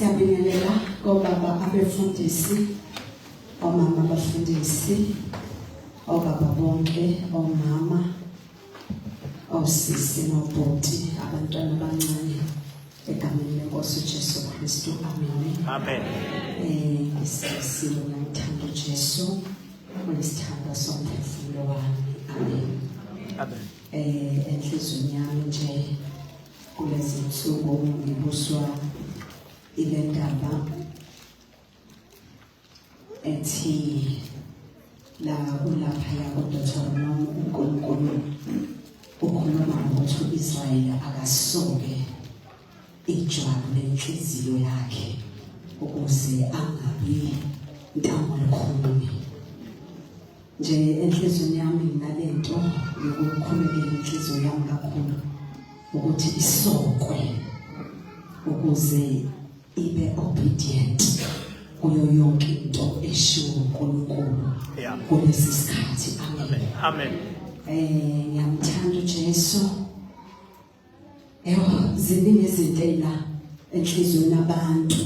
Siyabingelela kobaba abefundisi, omama abafundisi, obaba bonke, omama, osisi nobhuti, abantwana abancane egameni lenkosi uJesu Kristu. Amen. Amen. Ngisisilo ngithanda uJesu, unesithanda somphefumulo wami. Amen. Amen. Enhlizweni yami nje kulezi nsuku ngibuswa ile ndaba ethi la ulaphaya kuDeuteronomy uNkulunkulu ukhuluma ngokuthi uIsrayeli akasoke ijwabu lenhliziyo yakhe ukuze angabi ntambo lukhuni. Nje enhlizweni yami nginalento yokukhulekela inhliziyo yami kakhulu ukuthi isokwe ukuze ibe obedient kuyo yonke into eshiwo uNkulunkulu kulesi sikhathi. Amen. Amen. Ngiyamthanda uJesu. Ziningi izinto la enhlizweni abantu,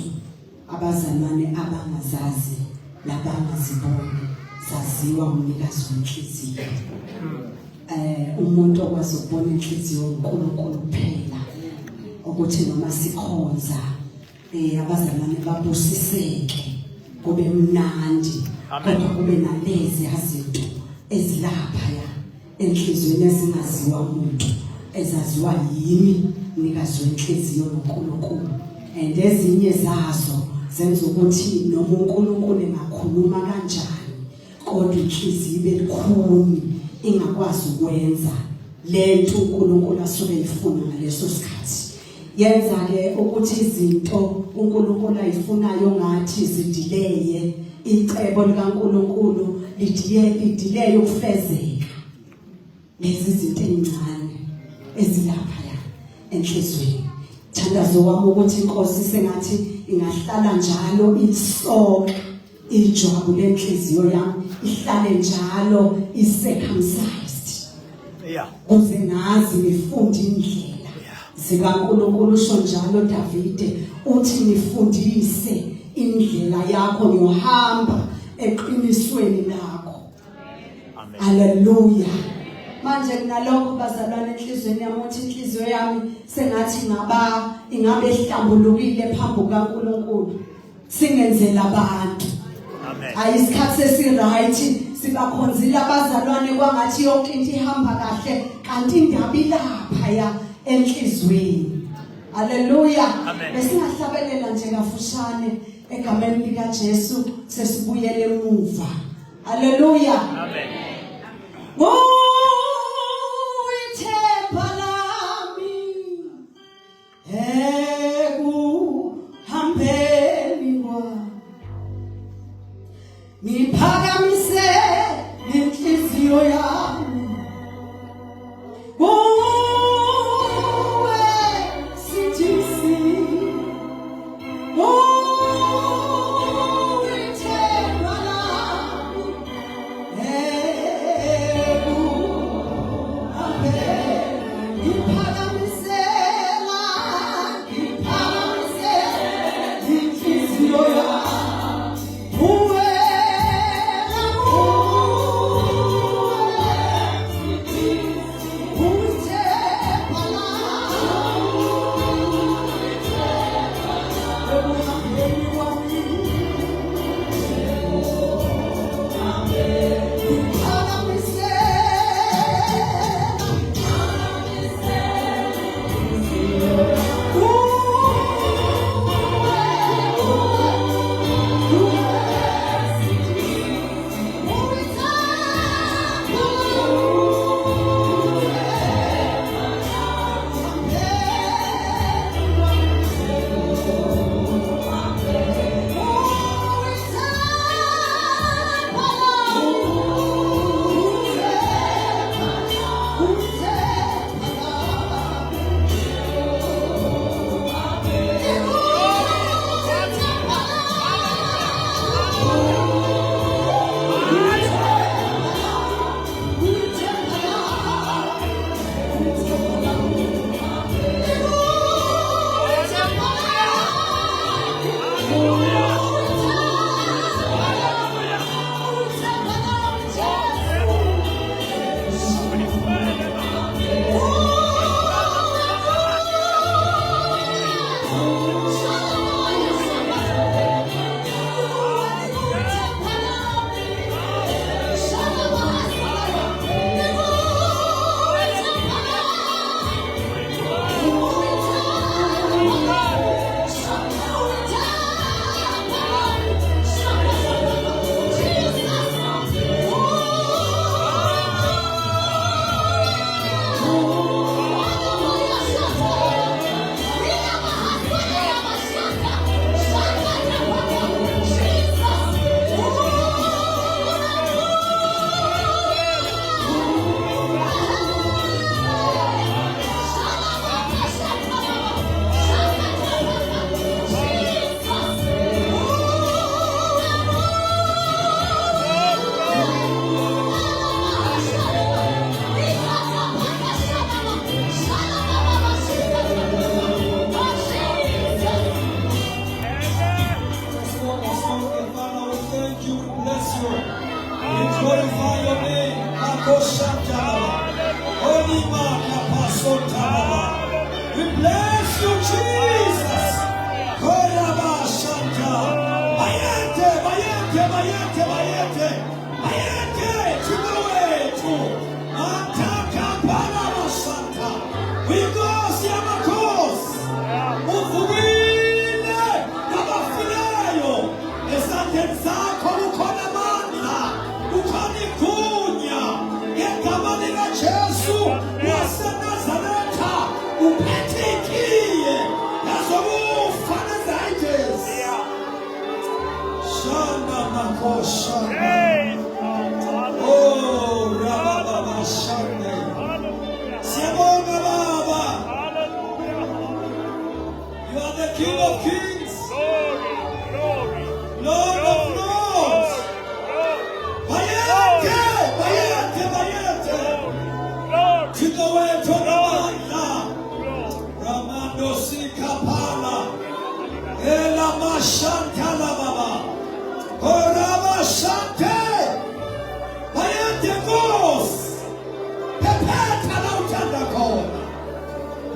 abazalwane abangazazi labangaziboni, zaziwa umnikazi wenhliziyo. Umuntu okwazi ukubona inhliziyo uNkulunkulu kuphela, ukuthi noma sikhonza abazalwane babusiseke, kube mnandi, kodwa kube nalezi izinto ezilapha enhlizweni ezingaziwa umuntu, ezaziwa yimi umnikazi wenhliziyo noNkulunkulu. And ezinye zazo zenza ukuthi noma uNkulunkulu engakhuluma kanjani, kodwa inhliziyo ibe likhuni, ingakwazi ukwenza lento uNkulunkulu asuke efuna ngaleso sikhathi. Yenza ke ukuthi izinto uNkulunkulu ayifunayo ngathi zidileye, icebo likaNkulunkulu lidileye ukufezeka. Lezi zinto ezincane ezilapha enhlizweni. Thandazo wami ukuthi inkosi sengathi ingahlala njalo isoke ijwabu lenhliziyo yami, ihlale njalo i-circumcised. Kuze ngazi ngifunde indlela zikaNkulunkulu. Usho njalo Davide uthi nifundise indlela yakho, ngiyohamba eqinisweni lakho. Amen. Haleluya. Manje kunalokho bazalwane enhlizweni yami, uthi inhliziyo yami sengathi ingabe ihlambulukile phambi kukaNkulunkulu, singenzela abantu. Amen. Ayisikhathi esiright sibakhonzile abazalwane kwangathi yonke into ihamba kahle, kanti indaba ilapha enhlizweni. Haleluya. Besingahlabelela nje kafushane egameni likaJesu, sesibuyele emuva. Haleluya. Amen. Niphakamise inhliziyo yami kuwe sithisi, ithemba lami ekuhambeni. Niphakamisela inhliziyo yami We bless you, Jesus. We go see our course. Uvugile nabafileyo esandleni zakho ukhona amandla ukhona igunya ngegama likaJesu waseNazaretha uphethe ikhiye yazokufa nezayithes shanda makosha oh rababa shande siyabonga baba. You are the King of Kings, Lord of Lords. Bayete. Chikawe tonamanda. Ramando sikapala. Ela mashantala baba. Korama shante. Bayete gos. Pepeta na utanda kona.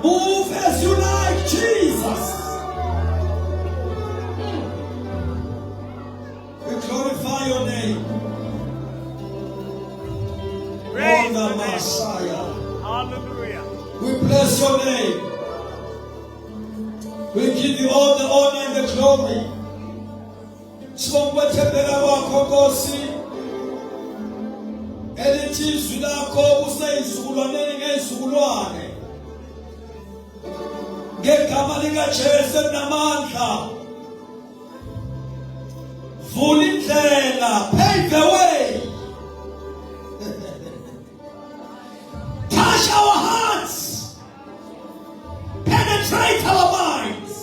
Move as you like, Jesus. We glorify your name. Praise the the Messiah. Hallelujah. We bless your name. We give you all the honor and the glory. Sibongbethembela kwakho Nkosi. Elithi izwi lakho useyizukulwaneni ngezizukulwane. Ngegama likaJesu elinamandla. Vula indlela, pave the way. Touch our hearts. Penetrate our minds.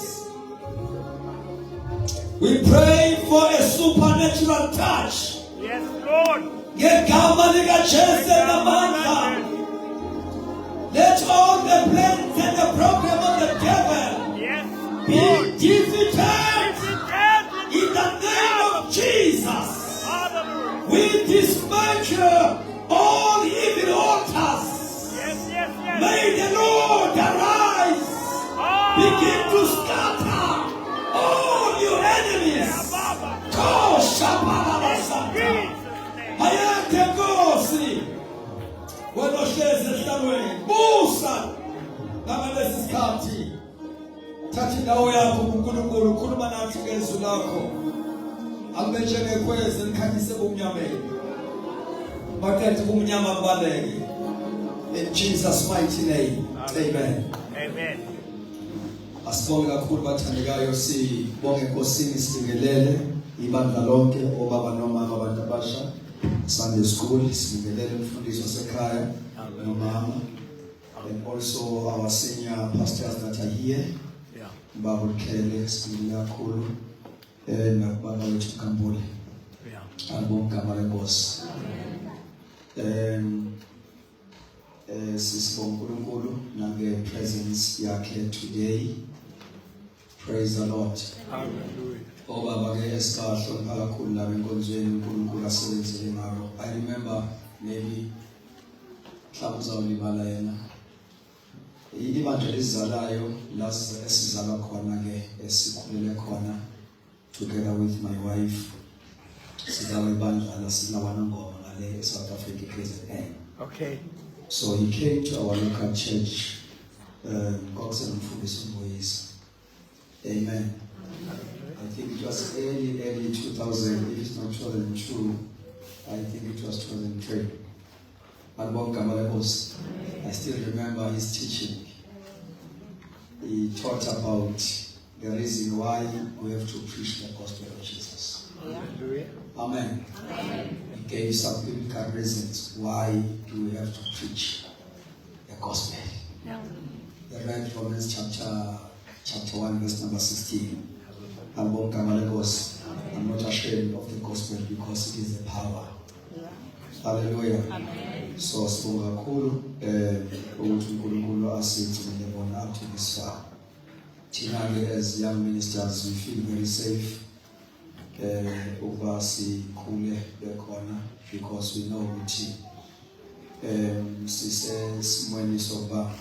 We pray for a supernatural touch. Yes, Lord. Ngegama likaJesu elinamandla. Let all the plans and the program of the devil Yes, be Lord. defeated in the name of Jesus. Hallelujah. We dismantle all evil altars. Yes. May the Lord arise. Begin to scatter all your enemies. Go, Shabbat. Hayate Gosi. Wena ohlezi esihlalweni busa ngabalesi sikhathi thatha indawo yakho kuNkulunkulu khuluma nathi ngezwi lakho akube njengekhwezi elikhanyise kumnyameni baqedwe kumnyama kubaleke in Jesus mighty name amen. Asibonge kakhulu bathandekayo sibonge Nkosini sibingelele ibandla lonke obaba nomama abantu abasha Sunday school, sibingelele umfundisi wasekhaya nomama, and also our senior pastors that are here. Baba Kele, sibingelele kakhulu nakubaba wethu Kambule. Album Kamala Boss. Sisibonga uNkulunkulu nange presence yakhe today. Praise the Lord. Hallelujah. Obaba ke esikahlonipha kakhulu la enkonzweni uNkulunkulu asebenzele ngalo. I remember maybe mhlawumbe uzawulibala yena. Ibandla lesizalayo la esizalwa khona ke esikhulele khona together with my wife. Sizalwa ibandla la sinawana ngoma ngale eSouth Africa KZN. Okay. So he came to our local church. Amen. I think it was early 2000, if it's not 2002, I think it was 2003. I still remember his teaching. He taught about the reason why we have to preach the gospel of Jesus. Hallelujah. Amen. He gave some biblical reasons why do we have to preach the gospel. He read Romans chapter 1 verse number 16. I'm not ashamed of the gospel because it is the power. Hallelujah. Amen. So sibonga kakhulu ukuthi uNkulunkulu asithumele bona up to this far. Thina ke as young ministers we feel very safe ukuba sikhule bekhona because we know ukuthi sisesimweni sokuba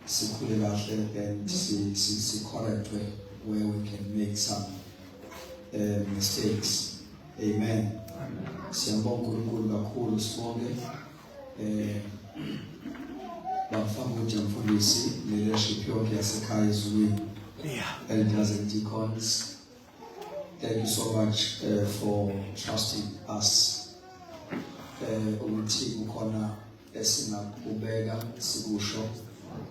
sikhule kahle and si correct where we can make some mistakes. Amen. Siyabonga uNkulunkulu kakhulu sibonge bafana uJamfundisi leadership yonke yasekhaya ezweni. Elders and deacons, thank you so much for trusting us. Ukuthi ukhona esingakubeka sikusho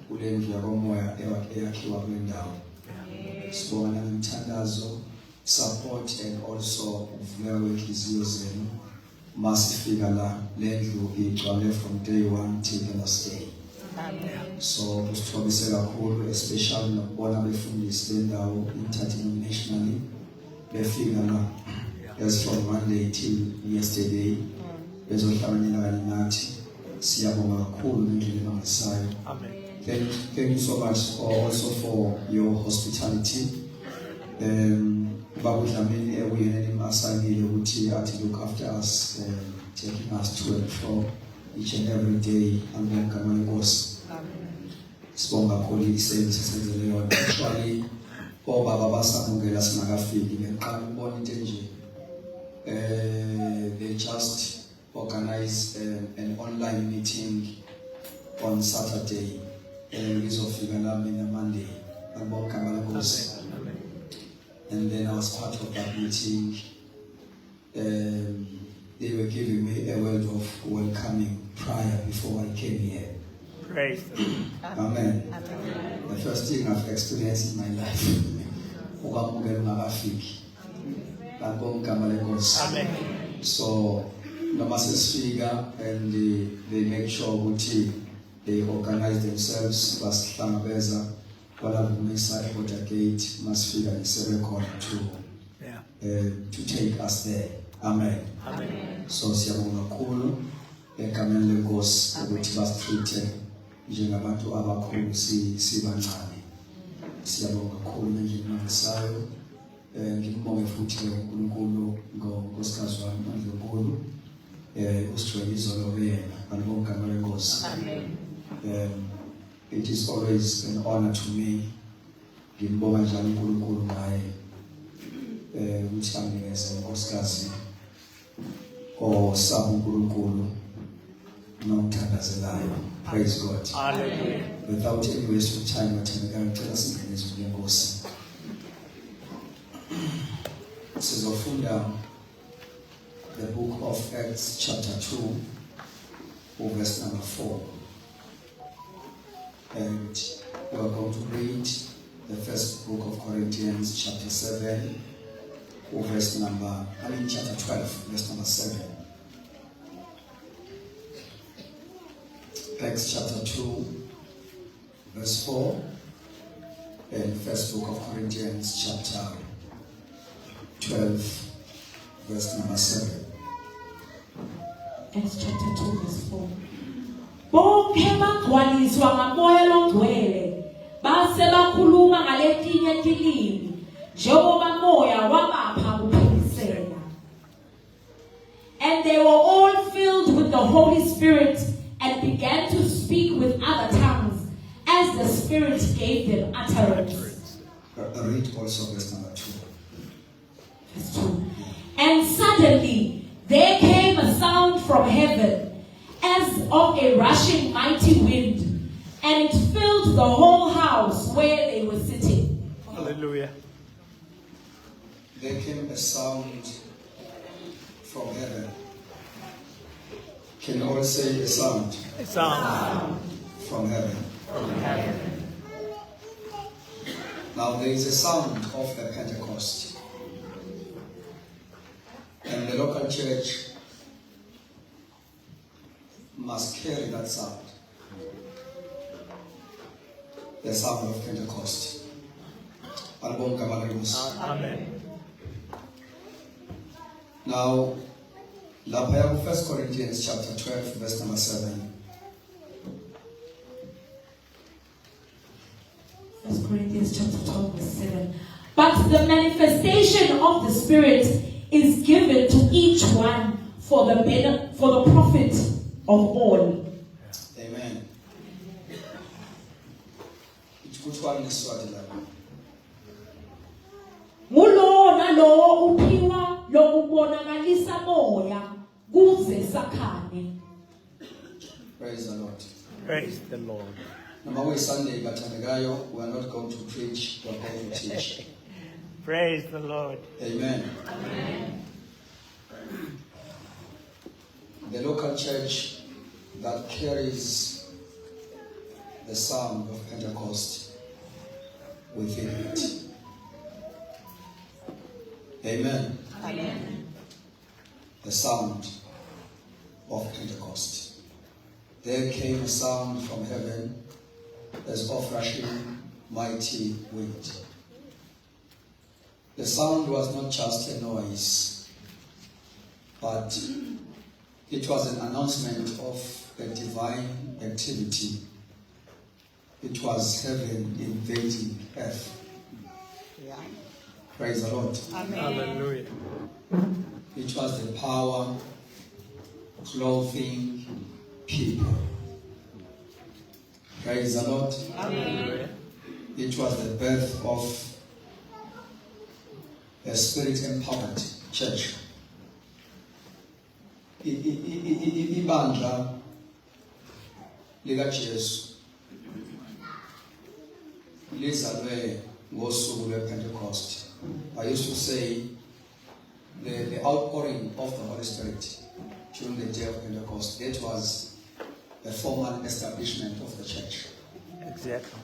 kule ndlu yakomoya eyakhiwa kule ndawo. Sibonga ngemithandazo, support and also ukuvuleka kwenhliziyo zenu. Masifika la le ndlu igcwale from day 1 till the last day. So kusithobise kakhulu especially nokubona abefundisi bendawo interdenominationally befika la as from Monday till yesterday bezohlanganyela kanye nathi. Siyabonga kakhulu ngendlela emangasayo. Thank you so much also for your hospitality. Babudlamini uyena nimasangile ukuthi athi look after us, taking us to and fro each and every day. Angomagama enkosi. Sibonga kakhulu iservice esenzele yona. Actually obaba basamukela singakafiki ngeqala ukubona into nje. They just organize an online meeting on Saturday. Ngizofika la mina Monday. Angomagama enkosi. And then I was part of that meeting. They were giving me a word of welcoming prior before I came here. Praise the Lord. Amen. The first thing I've experienced in my life. Amen. So, Namasesfiga and they make sure they organize themselves. Bashlangabeza walabumisa eBorder Gate masifika ngeserekhona to take us there. Amen. So siyabonga kakhulu egameni lenkosi ukuthi basitreat njengabantu abakhulu sibancane. Siyabonga kakhulu ngendlela emangisayo. Ngibonge futhi uNkulunkulu ngosikazi wami uNkulunkulu usijwayezolo yena ngibonga igama lenkosi. It is always an honor to me. Ngibonga njalo uNkulunkulu ngaye ukuthi anginikeze unkosikazi osaba uNkulunkulu nomthandazelayo. Praise God. Hallelujah. Without any waste of time, ngicela singene ezweni lenkosi. Sizofunda the book of Acts chapter 2 verse number 4. And we are going to read the first book of Corinthians chapter 7 chapter 12 verse number 7. Acts chapter 2 verse 4 and first book of Corinthians chapter 12 verse number 7. Acts chapter 2 verse 4. Bonke bagcwaliswa ngamoya longcwele base bakhuluma ngaletinye tilimi njengoba moya wabapha kuphilisela. And they were all filled with the Holy Spirit and began to speak with other tongues as the Spirit gave them utterance. Read also verse number 2. Verse 2. And suddenly there came a sound from heaven as of a rushing mighty wind, and it filled the whole house where they were sitting. Hallelujah. There came a sound from heaven. Can you all say a sound? A sound from heaven. from heaven. Now there is a sound of a Pentecost. And the local church must carry that sound. The sound of Pentecost. Amen. Now, lapha 1 Corinthians chapter 12 verse number 7. 1 Corinthians chapter 12 verse 7. But the manifestation of the Spirit is given to each one for the profit of all. kuthiwa ngeSwati lapha. Ngulo nalo uphiwa lokubonakalisa moya kuze sakhane. Praise the Lord. Praise the Lord. Noma kuyiSunday bathandekayo, we are not going to preach, we are going to teach. Praise the Lord. Amen. Amen. The local church that carries the sound of Pentecost within it. Amen. Amen. The sound of Pentecost. There came a sound from heaven as of rushing mighty wind. The sound was not just a noise, but it was an announcement of a divine activity. It was heaven invading earth. Yeah. Praise the Lord. Amen. Hallelujah. It was the power clothing people. Praise the Lord. Hallelujah. It was the birth of a spirit-empowered church. Ibandla likaJesu lizalwe ngosuku lwePentecost. I used to say the outpouring of the Holy Spirit during the day of Pentecost, that was a formal establishment of the church. Exactly.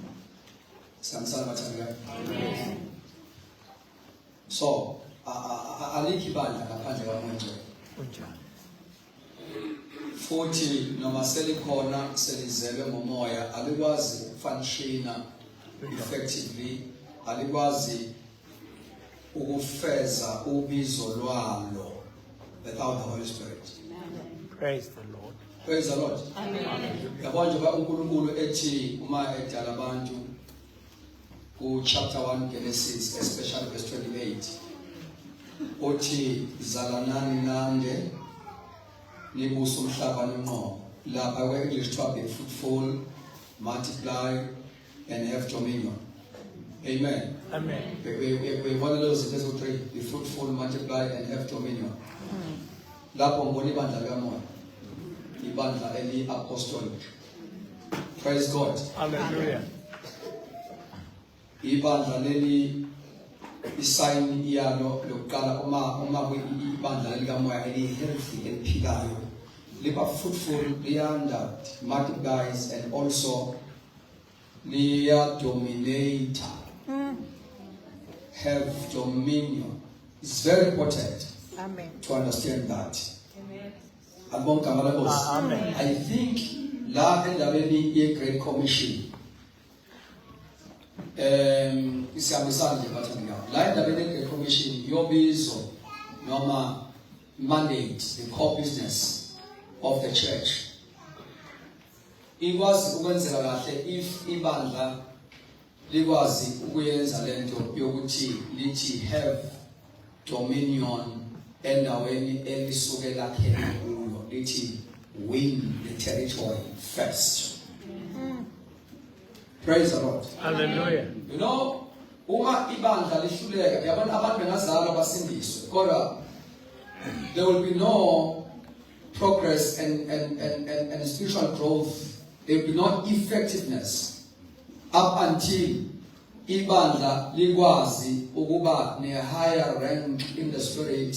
So, alikho ibandla ngaphandle kaMngcwele. Unjani? Futhi noma selikhona selizelwe ngomoya alikwazi ukufunctiona effectively, alikwazi ukufeza ubizo lwalo without the Holy Spirit. Praise the Lord. Praise the Lord. Yabona nje uNkulunkulu ethi uma edala abantu ku chapter 1 Genesis, especially verse 28, uthi zalanani nande nibusa umhlaba nonqobo. Lapha kwe-English kuthiwa be fruitful, multiply and have dominion. Amen. Amen. We want those in verse 3, be fruitful, multiply and have dominion. Lapho ngibona ibandla likamoya, ibandla eli-apostolic. Praise God. Hallelujah. Ibandla leli isign iyalo lokuqala uma ibandla likamoya eli-healthy eliphilayo, liba fruitful, liyanda, multiplies and also liya dominate, have dominion. It's very important Amen. to understand that. Amen. I think la endabeni ye-Great Commission isihambisana nje bathandekayo. La endabeni ye-Great Commission yobizo noma mandate, the core business of the church, ikwazi ukwenzeka kahle if ibandla likwazi ukuyenza lento yokuthi lithi have dominion endaweni elisuke lakhela kuyo, lithi win the territory first. Praise the Lord. Hallelujah. You know, uma ibandla lihluleka, yabona abantu bengazalwa basindiswe, kodwa there will be no progress and spiritual growth. There will be no effectiveness up until ibandla likwazi ukuba ne higher rank in the spirit,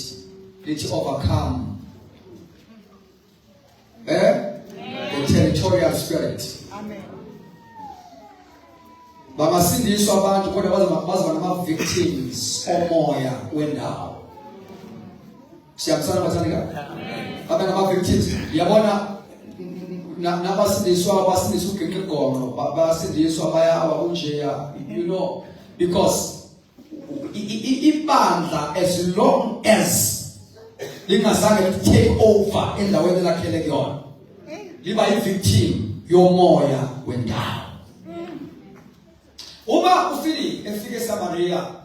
lithi overcome the territorial spirit. Amen. Bangasindiswa abantu kodwa bazoba nama-victims omoya wendawo. Siyabusana bathandekayo. Babe nama-victims. Yabona nabasindiswa basindiswa ugeqe igongqo, basindiswa bayawa unjeya, you know, because ibandla as long as lingazange take over endaweni lakhele kuyona, liba i-victim yomoya wendawo. Uma uFilip efike eSamaria,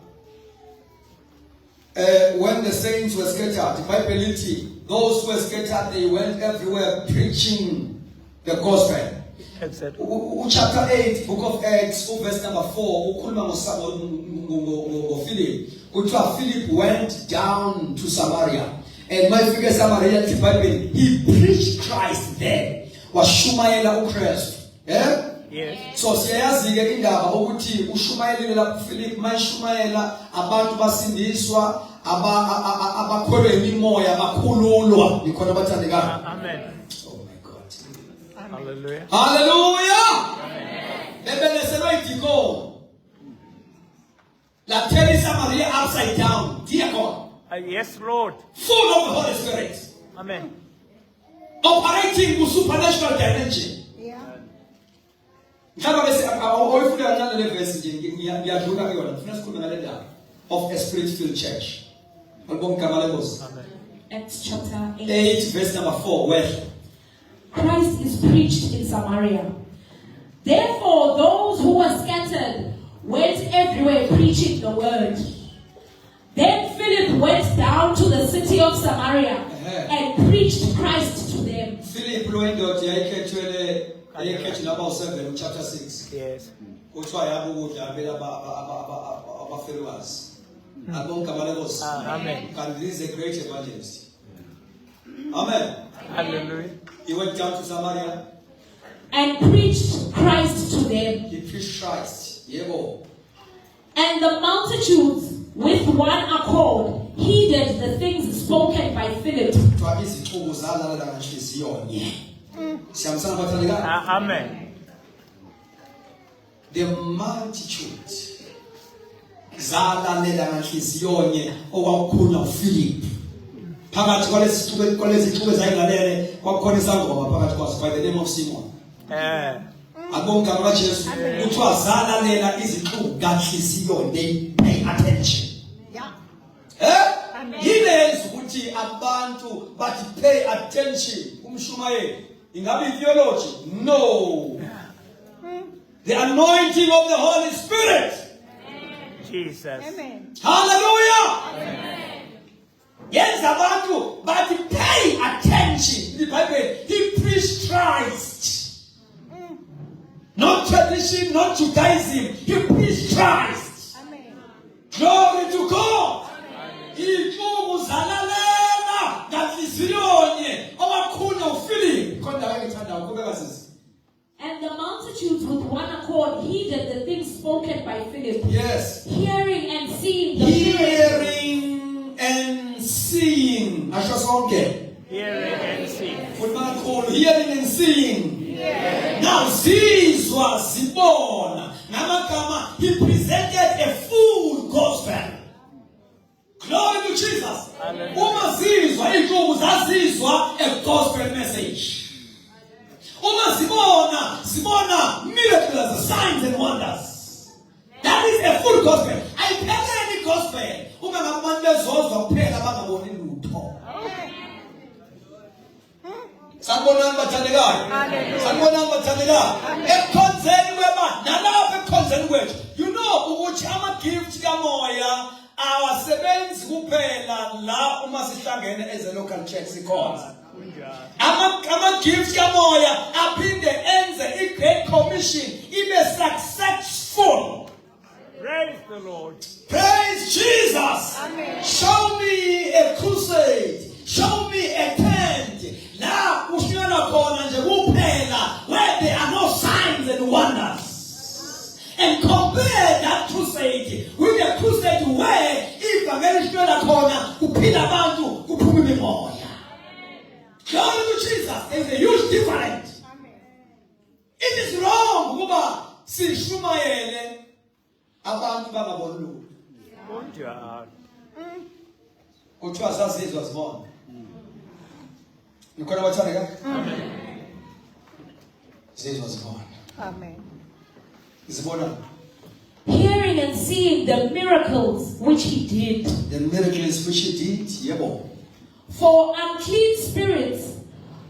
when the saints were scattered, the Bible lithi those who were scattered, they went everywhere preaching the gospel. Exactly. Chapter 8, book of Acts, verse number 4, ukhuluma Philip. Kuthiwa Philip went down to Samaria. And my figure Samaria, the Bible, he preached Christ there. Washumayela uKristu. Yeah? Yes. So siyayazi ke indaba ukuthi ushumayelile lapho Philip mayishumayela abantu basindiswa abakholwe imimoya abakhululwa nikhona bathandekayo. Amen. Oh my God. Hallelujah. Hallelujah. Bebeleselwa idiko. La tell Samaria upside down. Dear God. Yes, Lord. Full of the Holy Spirit. Amen. Operating in supernatural dimension. Of a spirit-filled church. Acts chapter 8, verse number 4. Where? Christ is preached in Samaria. Therefore, those who were scattered went everywhere preaching the word. Then Philip went down to the city of Samaria and preached Christ to them. Philip chapter 6. Yes. Amen. And this is a great evangelist. Amen. Hallelujah. He went down to Samaria and preached Christ to them. He preached Christ. Yebo. And the multitudes with one accord heeded the things spoken by Philip. Amen. The multitude zalalela nganhliziyonye okwakukhulunywa Philip. Phakathi kwalezithuko ezayingalele kwakukhona isangoma phakathi kwazo by the name of Simon. Abonga kaJesu kuthiwa zalalela izixuku kanhliziyo, they pay attention. Yilezi ukuthi abantu bathi pay attention kumshumayeli. Ingabe theology? No. The anointing of the Holy Spirit. Jesus. Amen. Hallelujah. Yes, abantu but pay attention. The Bible, he preached Christ. Not tradition, not Judaism. He preached Christ. Amen. Glory to God. Ifumu zalalela nganhliziyonye owakhulunywa uPhilip. Kodwa ngithanda ukubeka sisi. And the multitudes with one accord heeded the things spoken by Philip. Yes. Hearing and seeing the Hearing and seeing. Asho sonke. Hearing and seeing. Hearing and seeing. Now zizwa zibona namagama, he presented a full gospel. Glory to Jesus. Uma zizwa inkqubo zazizwa a gospel message. Uma zibona miracles, signs and wonders. That is a full gospel. I tell any gospel. Uma ngabantu bezozwa kuphela bangaboni lutho. Sanibonani bathandekayo. Sanibonani bathandekayo. Ekhonzeni kweba nalapha ekhonzeni kwethu. You know ukuthi ama-gift kamoya awasebenzi kuphela la uma sihlangene as a local church sikhonza. Ama-gift kamoya aphinde enze i-Great Commission ibe successful. Praise the Lord. Praise Jesus. Amen. Show me a crusade. Show me a tent. La ushiyona khona nje kuphela where there are no signs and wonders. And compare that crusade with the crusade where ivangeli shiyona khona kuphila abantu kuphuma imimoya. Glory to Jesus. There is a huge difference. It is wrong ukuba sishumayele abantu bangaboni lutho. Kunjalo. Kuthiwa zazizwa zibona. Nikhona bathandeka? Amen. Zizwa zibona. Amen. Zibona. hearing and seeing the miracles which he did. The miracles which he did, yebo. For unclean spirits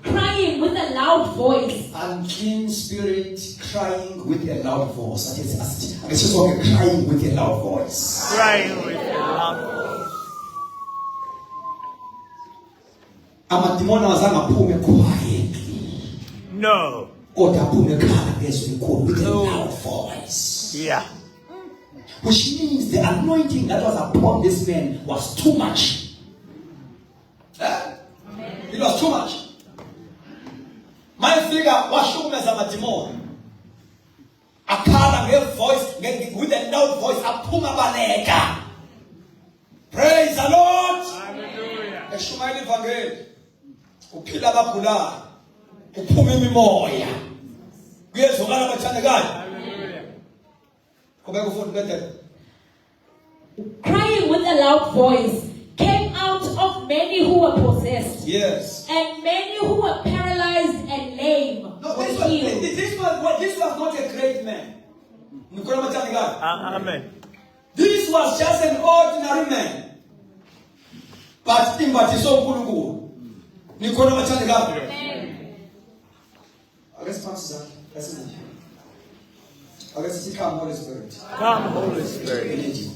crying with a loud voice. Unclean spirit crying with a loud voice. I guess just like crying with a loud voice. Crying with a loud voice. Amadimoni azange aphume quietly. No. kodwa aphume ekhala ngezwi elikhulu with a loud voice. Yeah. Which means the anointing that was upon this man was too much. It was too much. My figure was shumeza amadimoni. Akhala ngevoice, with a loud voice, aphuma baleka. Praise the Lord. Hallelujah. Eshumayela ivangeli. Uphila abagulayo. Uphuma imimoya. Kuyezwakala abathandekayo. Hallelujah. Kubeka ufunda bethele. Crying with a loud voice came out of many who were possessed. Yes. And many who were paralyzed and lame No, were healed. this was not a great man. Nicola Mataniga. Amen. This was just an ordinary man. But in what is so good. Nicola Mataniga. I guess Pastor, that's it. I guess it's come, Holy Spirit. Come, Holy Spirit. We need you.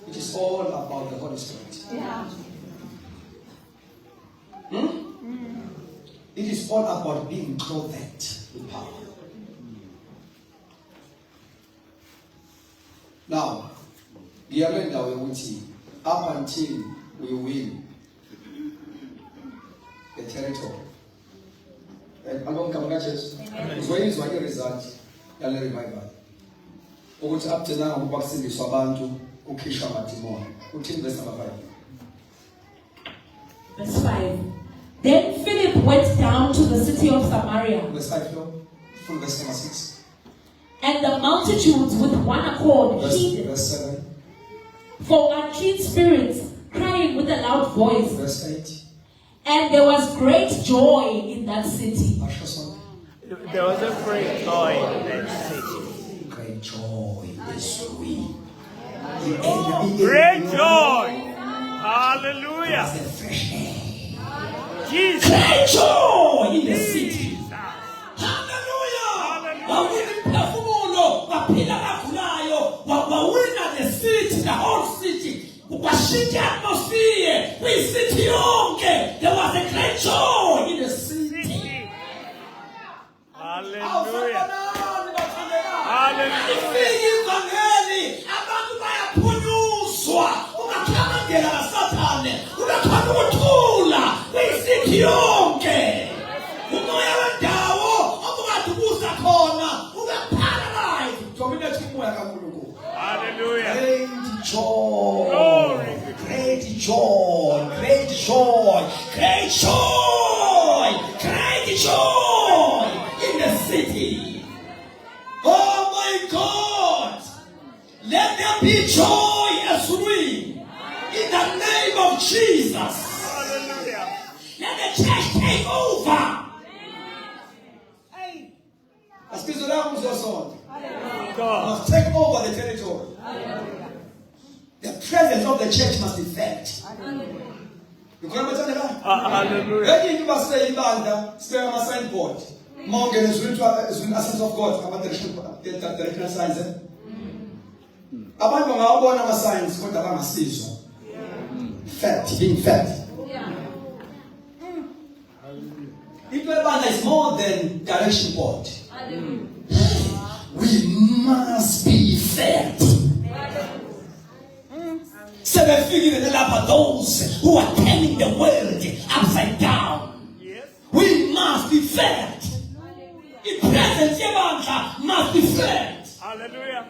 It is all about the Holy Spirit. Yeah. It is all about being clothed with power. Now, we are in our waiting up until we win the territory. And along Kamagaches, when is what your result? You'll revival. Ukuthi up to now kubasindiswa abantu ukhishwa amadimoni. Uthini verse number 5? Verse 5. Then Philip went down to the city of Samaria, Verse 5 no? Full verse number 6. and the multitudes with one accord Verse pleaded 7. for unclean spirits, crying with a loud voice. Verse 8. And there was great joy in that city. Asho sonke. There was a great joy in that city. Great joy is we. Great joy. Hallelujah. The fresh air. Jesus. Great joy in the city. Jesus. Hallelujah. Wawina mphefumulo, waphila abagulayo, wawina the city, the whole city. Washintsha atmosphere. Kwi-city yonke. There was a great joy in the city. Hallelujah. Hallelujah. Ifike ivangeli, abantu bayaphunyuzwa. Ungakhamangela kaSathane, unakhona ukuthula kwi-city yonke. Umoya wendawo obungadubuza khona, ube-paralyzed. Dominate umoya kaNkulunkulu. Hallelujah. Great joy. Glory. Great joy. Great joy. Great joy. Great joy in the city. Oh my God. Let there be joy as we. In the name of Jesus. Hallelujah. Let the church take over. Asikizwe langu mzosonke. God. Must take over the territory. The presence of the church must be felt. Hallelujah. Any pastor ibanda spare my signboard. Monge nezwithu essence of God directional signs. Abantu ngawabona ama signs kodwa bangasizwa. Felt, being felt. Ibanda is more than direction board. We must be felt. Sebefike lapha those who are turning the world upside down. Yes. We must be felt. The presence yebandla must be felt. Hallelujah.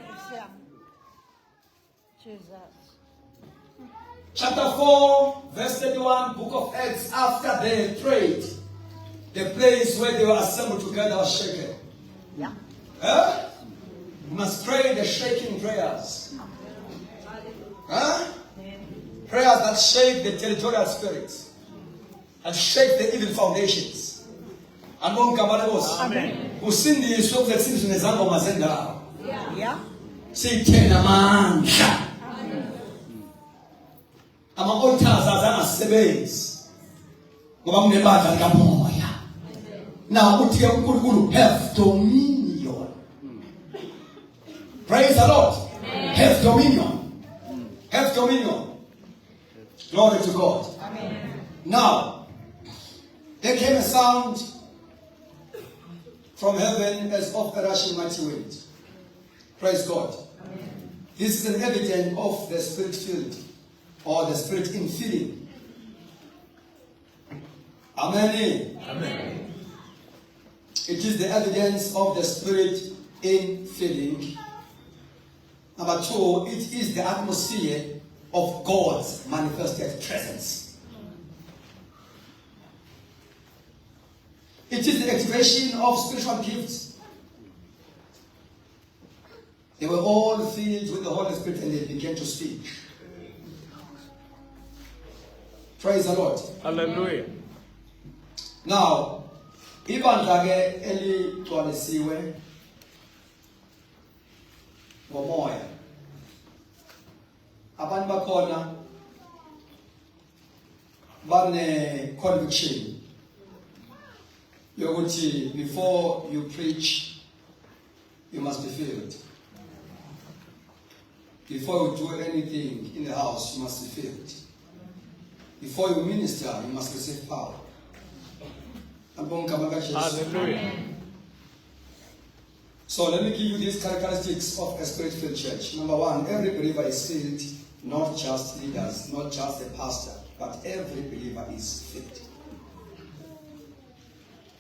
Chapter 4, verse 31, book of Acts, after they prayed, the place where they were assembled together was shaken. Yeah. Huh? We must pray the shaking prayers. Huh? Prayers that shake the territorial spirits and shake the evil foundations. Amen. Kusindiswe kuzetshindiswe nezangoma zendawo. Yeah. Sithena amandla. Ama-altars azangasebenzi ngoba kunebandla likamoya. Now uthi uNkulunkulu have dominion. Praise the Lord. Have dominion. Have dominion. Glory to God. Amen. Now, the There came a sound from heaven as of a rushing mighty wind. Praise God. This is an evidence of the spirit filled or the spirit infilling. Amen. Amen. It is the evidence of the spirit infilling. Number 2, it is the atmosphere of God's manifested presence. It is the activation of spiritual gifts. They were all filled with the Holy Spirit and they began to speak. Praise the Lord. Hallelujah. Now, ibandla ke eligcwalisiwe ngomoya. Abantu bakhona bane conviction yokuthi before you preach you must be filled. Before you do anything in the house you must be filled. Before you minister you must receive power. Hallelujah. So let me give you these characteristics of a spirit-filled church. Number 1, every believer is filled, not just leaders, not just the pastor, but every believer is filled.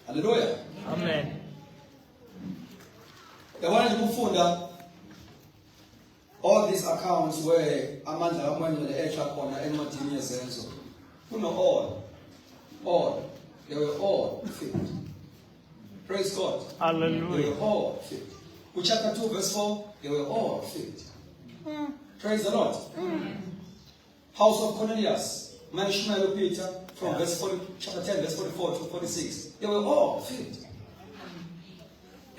Hallelujah. Amen. The one who found all these accounts where Amanda went the extra corner and Martin Zenzo. You know all. They were all filled. Praise God. Hallelujah. They were all filled. In chapter 2, verse 4, they were all filled. Praise the Lord. House of Cornelius, Ishmael Peter, from verse 40, chapter 10, verse 44 to 46. They were all filled.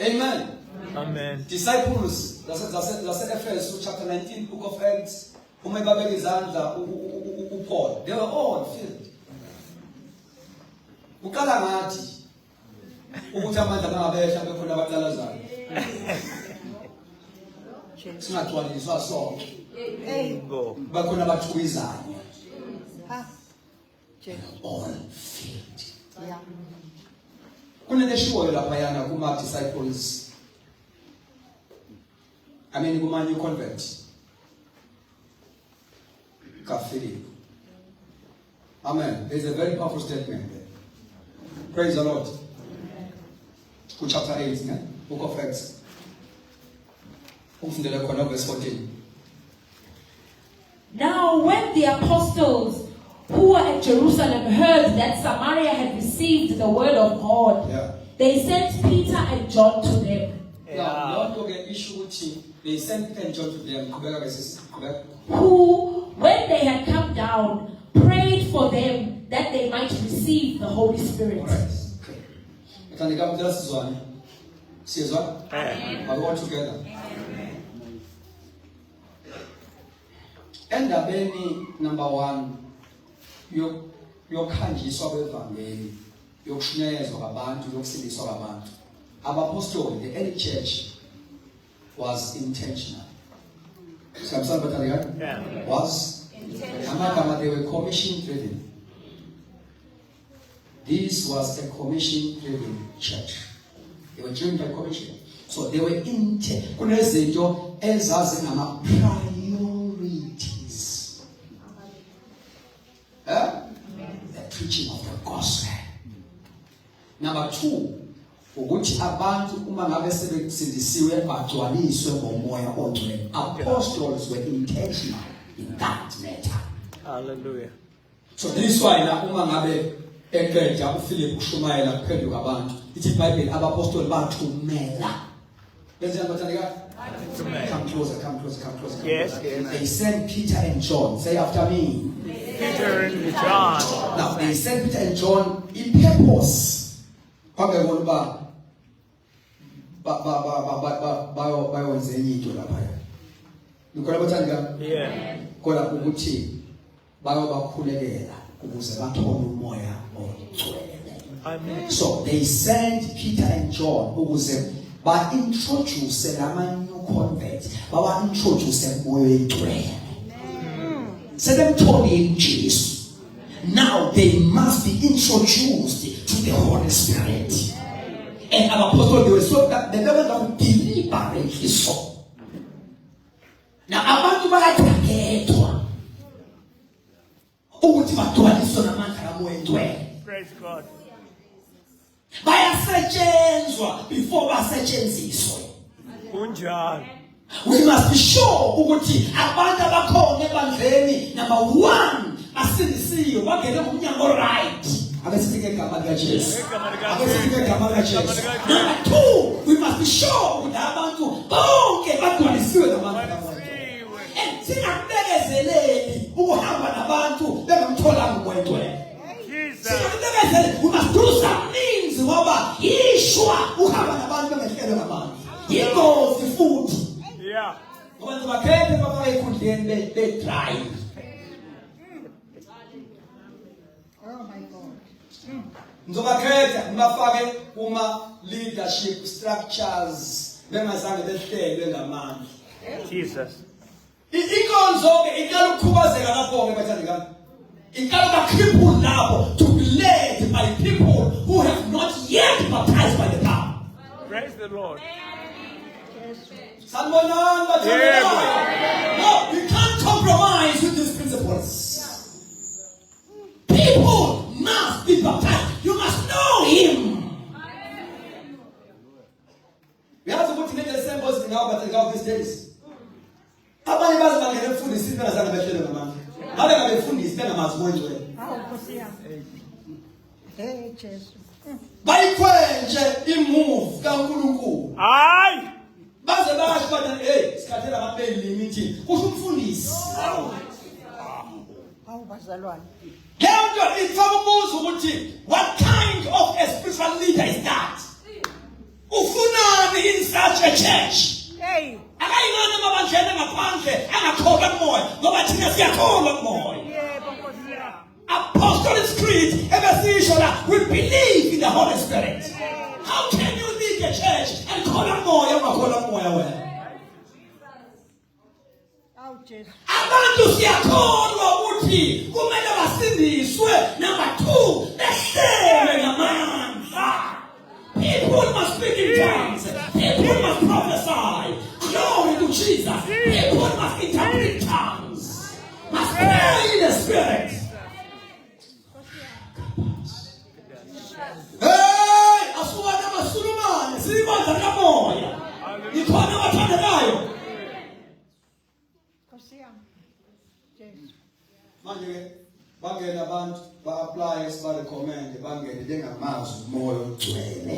Amen. Amen. Disciples, that's Ephesians chapter 19, book of Acts, Paul, they were all filled. Ukala ngathi ukuthi amandla mangabehla bekhona abatalazana. Singathwaliswa sonke. Go. Bakhona abathukizana. All filled. Yeah. Kunento eshiwoyo laphayana kuma disciples. I mean kuma new convert. Philip. Amen. There's a very powerful statement there. Praise the Lord. Chapter 8, book of Acts. Verse 14. Now when the apostles who were at Jerusalem heard that Samaria had received the word of God, they sent Peter and John to them. They sent Peter and John to them, who, when they had come down, prayed for them that they might receive the Holy Spirit. Are we all together? Endabeni number 1 yokhanjiswa kwevangeli yokushunyezwa kwabantu yokusindiswa kwabantu. Abapostoli, the early church was intentional. Was intentional. They were commission driven. This was a commission driven church. They were driven by commission. So they were kunezinto ezazingama priorities. The preaching of the gospel. Number 2, ukuthi abantu uma ngabe sebesindisiwe bagcwaliswe ngomoya ongcwele. Apostles were intentional in that matter. Hallelujah. So this is why na uma ngabe eqeda uPhilip ushumayela kuphenduka abantu. Ithi iBhayibheli abapostoli bathumela. Benzani bathandeka? Come closer. Yes. They sent Peter and John. Say after me. Peter and John. Now they sent Peter and John in purpose. Bangabona ba bayowenza enye into lapha. Nikhona bathandeka? Yeah. Kodwa ukuthi bayobakhulekela ukuze bathole umoya ongcwele. Amen. So they sent Peter and John ukuze ba-introduce lama-new converts, baba-introduce moya ongcwele. Sebemtholile uJesu. Now they must be introduced to the Holy Spirit. And our apostle, they were so that the devil will deliberately so. Now, abantu bayathathethwa ukuthi badwaliswe namandla kaMoya. Praise God. Bayasetshenzwa before basetshenziswe. Kunjalo. We must be sure ukuthi abantu abakhona ebandleni number 1 asindisiwe bagene ngomnyango right. Abesifike igama lika Jesu. Abesifike igama lika Jesu. Number 2, we must be sure ukuthi abantu bonke bagcwalisiwe namandla kaMoya. Singakubekezeleli ukuhamba nabantu bengamtholanga uMoya Ngcwele. We must do some things ngoba yishwa uhamba nabantu bengehlelwe ngabantu. Yingozi futhi. Yeah. Ngoba bakhethe bafake ekhundleni be-drive. Oh my God. Ngizobakhetha ngibafake kuma-leadership structures bengazange behlelwe ngamandla. Jesus. Inkonzo-ke iqala ukukhubazeka lapho-ke bathandikani. Iqala bakhiphu lapho to be led by people who have not yet baptized by the power. Praise the Lord. Sanibonani bathandikani. No, we can't compromise with these principles. People must be baptized. You must know him. We have to put together the symbols in our battle these days. Abanye bazi bangene ukufundisa into engazange behlelwe ngamandla. Ngabe ngabefundisi bengamazi uMoya Ngcwele. Hawu Nkosi yami. Hey Jesu. Bayikhwenje imove kaNkulunkulu. Hayi. Baze basho bathi hey sikhathela amabeli meeting. Kusho umfundisi. Hawu bazalwane. Lento ifaka umuzi ukuthi what kind of a spiritual leader is that? Ufunani in such a church? Hey. Akayingana mabandlene ngaphandle angakholwa kuMoya ngoba thina siyakholwa kuMoya. Yebo Nkosi yami. Apostolic Creed ebesisho la we believe in the Holy Spirit. How can you lead a church and call on Moya ungakholwa kuMoya wena? Hawu Jesu. Abantu siyakholwa ukuthi kumele basindiswe. Number 2, behlelwe ngamandla. People must speak in tongues. People must prophesy. Glory to Jesus. People must interpret tongues. Must pray in the Spirit. Hey, asuwana masulumane. Sibandla kaMoya. Ikhona abathandekayo. Nkosi yami. Jesu. Manje bangena abantu ba-apply siba-recommend bangene bengamazi uMoya Ngcwele.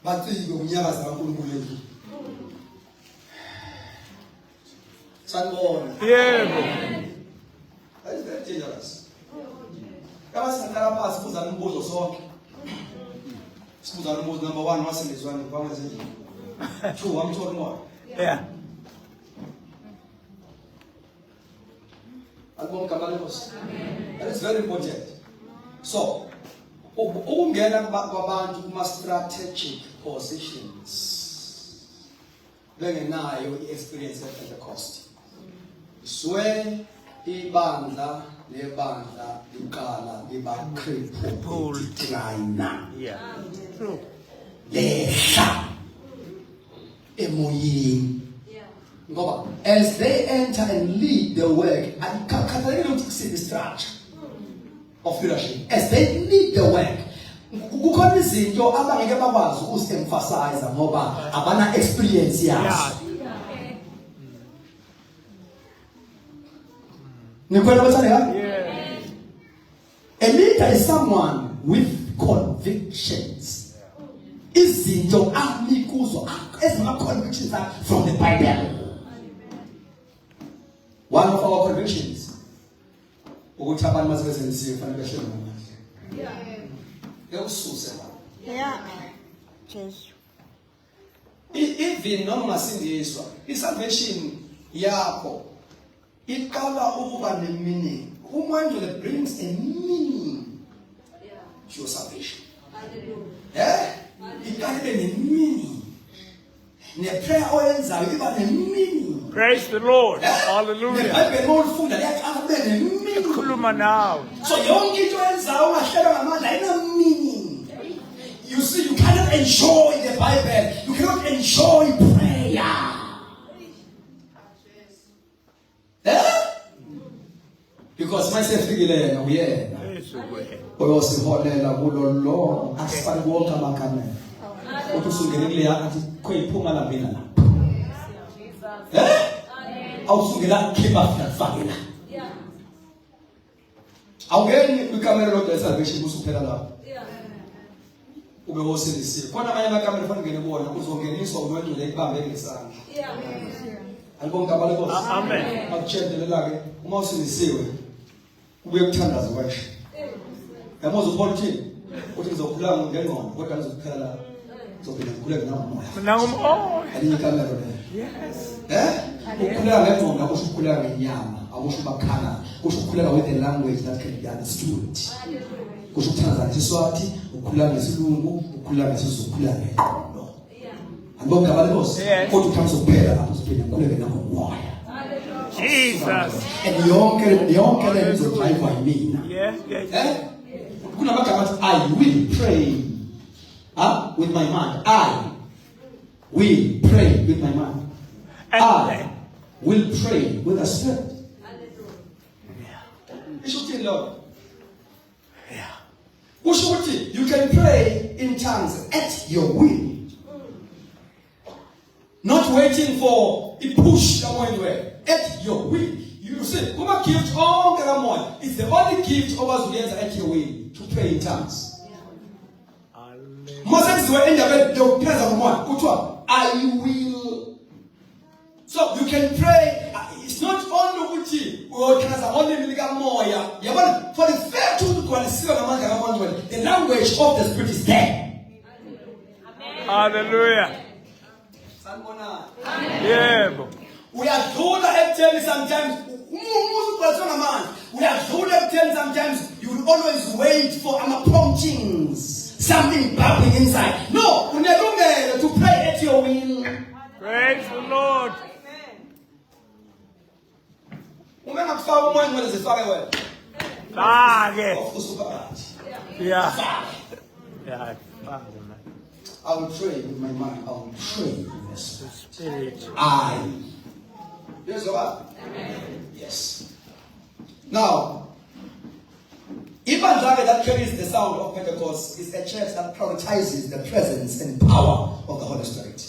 Batsike ukunyakaza kaNkulunkulu endlini. Sanibona. Yebo. That is very dangerous. Kama singahlala phansi sibuzana umbuzo sonke. Sibuzana umbuzo number 1 wasengizwani kwangenze nje. 2 wamthola uMoya. Yeah. That is very important. So, ukungena kwabantu kuma-strategic positions bengenayo i-experience ye-Pentecost. Iswe ibandla nebandla liqala liba-crippled decliner. Yeah. True. Lehla emoyeni. Ngoba as they enter and lead the work, akukhathalekile ukuthi kusiphi structure of leadership. As they lead the work, kukhona izinto abangeke bakwazi ukuzi-emphasize ngoba abana experience yazo. Nikhona bathanda? Yeah. A leader is someone with convictions. Izinto amikuzo ezima-convictions are from the Bible. One of our convictions ukuthi abantu masebenzisiwe fanele behlele ngamandla. Ekususe la. Yeah. Jesu. Even noma ungasindiswa, i-salvation yakho iqala ukuba ne-meaning. uMoya Ngcwele brings a meaning to your salvation. Iqala ibe ne-meaning. Ne-prayer oyenzayo iba ne-meaning. Praise the Lord. Hallelujah. The Bible ufunda liyaqala kube ne-meaning. Khuluma nawe. So yonke into enzayo ungahleka ngamandla ayina meaning. You see, you cannot enjoy the Bible. You cannot enjoy prayer. Because myself figile uyena. Oyosiholela kulo lo asifani wonke amakamela. Uthi usungene kule yathi khoyiphuma la mina la. Awusungela khipha fakela. Awungeni kwikamera lo salvation kusuphela lapho. Ube wosilisi. Khona amanye amakamera kufanele ngene kuwona uzongeniswa uNongcwele ekubambe ngesandla. Alibonke abaleko. Amen. Akutshendelela ke uma usilisiwe ube ukuthandaza kwakhe. Yamoza upholo uthini? Uthi ngizokhulanga ngengqondo kodwa ngizokuphela la. Ngizobheka ngikhuleke nangomoya. Nangomoya. Alinye ikamera le. Yes. Ukukhuleka ngengqondo akusho ukukhuleka ngenyama, akusho bakhala, kusho ukukhuleka with the language that can be understood. Kusho ukuthandaza ngeSiswati, ukukhuleka ngesilungu, ukukhuleka ngesizulu, ukukhuleka ngengqondo. Alibonke abaleko. Kodwa uthamisa ukuphela lapho uzobheka ngikhuleke nangomoya. Jesus. And yonke le nizodrive yimina. Yes. Kunamagama I will pray with my mind. I will pray with my mind. I will pray with the spirit. Lord. You can pray in tongues at your will. Not waiting for a push somewhere. At your will. You say, Kuma gift all the it's the only gift of us who enter at your will to pray in tongues. Moses were in the bed, the presence of one. I will. So you can pray. It's not only Uchi or only Miligamoya. For the fair to the language of the Spirit is there. Hallelujah. Yeah. We are told that sometimes. We are told that sometimes you will always wait for promptings, something bubbling inside. No, we never to pray at your will. Praise the Lord. Yeah. I will pray with my mind. I will pray with the Spirit. Yes, what? Yes. Now, Ibandage that carries the sound of Pentecost is a church that prioritizes the presence and power of the Holy Spirit.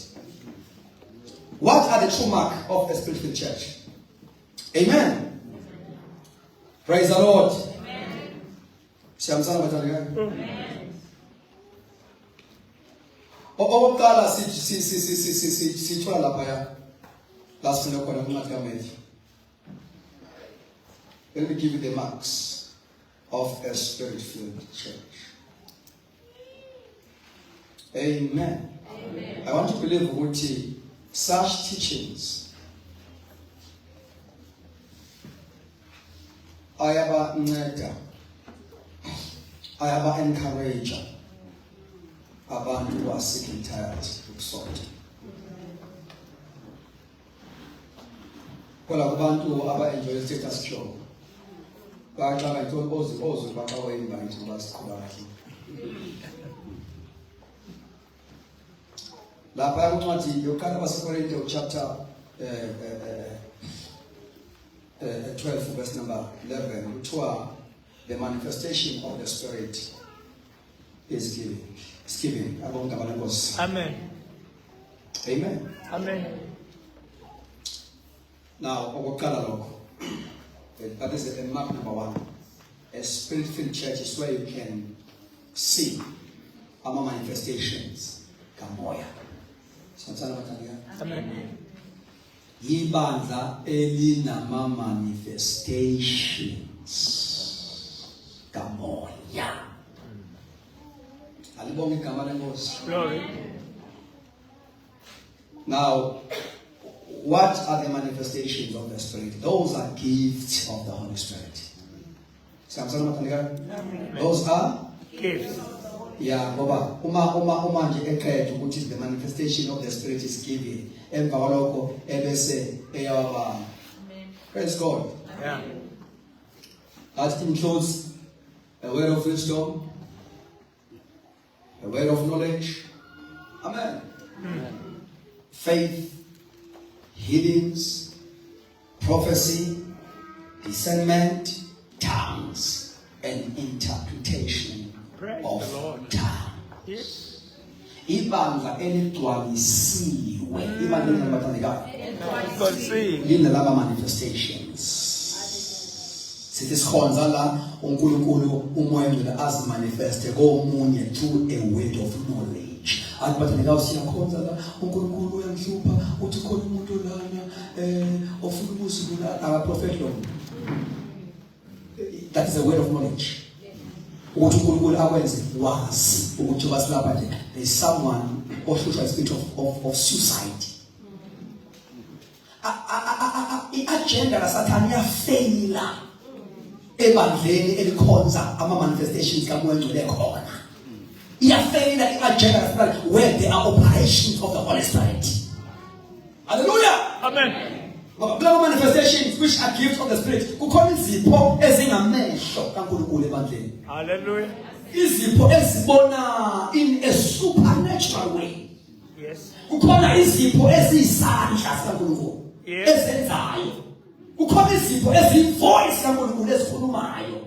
What are the true mark of a spiritual church? Amen. Praise the Lord. Amen. Let me give you the marks of a spirit-filled church. Amen. Amen. I want to believe what such teachings I have encouraged abantu who are sick and tired of salt. Kola kubantu aba enjoy status quo. Baxa into ozo baxa wayimbantu basikhulaki. Lapha kuncwadi yokuqala baseKorinte chapter 12 verse number 11 kuthiwa the manifestation of the Spirit is giving. It's giving. Amen. Amen. Amen. Now, that is the mark number 1. A spirit-filled church is where you can see our manifestations. Kamoya. Amen. Yibandla elinama manifestations. Kamoya. Glory. Now, what are the manifestations of the Spirit? Those are gifts of the Holy Spirit. Those are Gifts. Yeah, Baba. Uma nje eqedwe ukuthi the manifestation of the Spirit is giving. Emva kwalokho ebese eyawabamba. Praise God. Yeah. That includes a word of wisdom, a word of knowledge. Amen. Faith, healings, prophecy, discernment, tongues, and interpretation Praise of the Lord. tongues. Yes. Ibandla eligcwalisiwe, ibandla elingabathandekayo, God see. linalaba manifestations. Sithi sikhonza la uNkulunkulu umoya ngcwele azimanifeste komunye through a word of knowledge. Abathandekayo siyakhonza la uNkulunkulu uyangihlupha uthi khona umuntu lana ofuna ukuzibulala akaprofeti lo. That is a word of knowledge. Ukuthi uNkulunkulu akwenze wazi ukuthi wasilapha nje there is someone ohlushwa spirit of suicide. I-agenda kaSathane iyafeyila ebandleni elikhonza ama-manifestations kamoya ngcwele khona. Iyafeyila i-agenda kaSathane where there are operations of the Holy Spirit. Hallelujah. Amen. Blood manifestations which are gifts of the Spirit. Kukhona izipho ezingamehlo kaNkulunkulu ebandleni. Hallelujah. Izipho ezibona in a supernatural way. Yes. Kukhona izipho eziyisandla sikaNkulunkulu Yes. ezenzayo. Kukhona izipho eziyivoice kaNkulunkulu ezikhulumayo.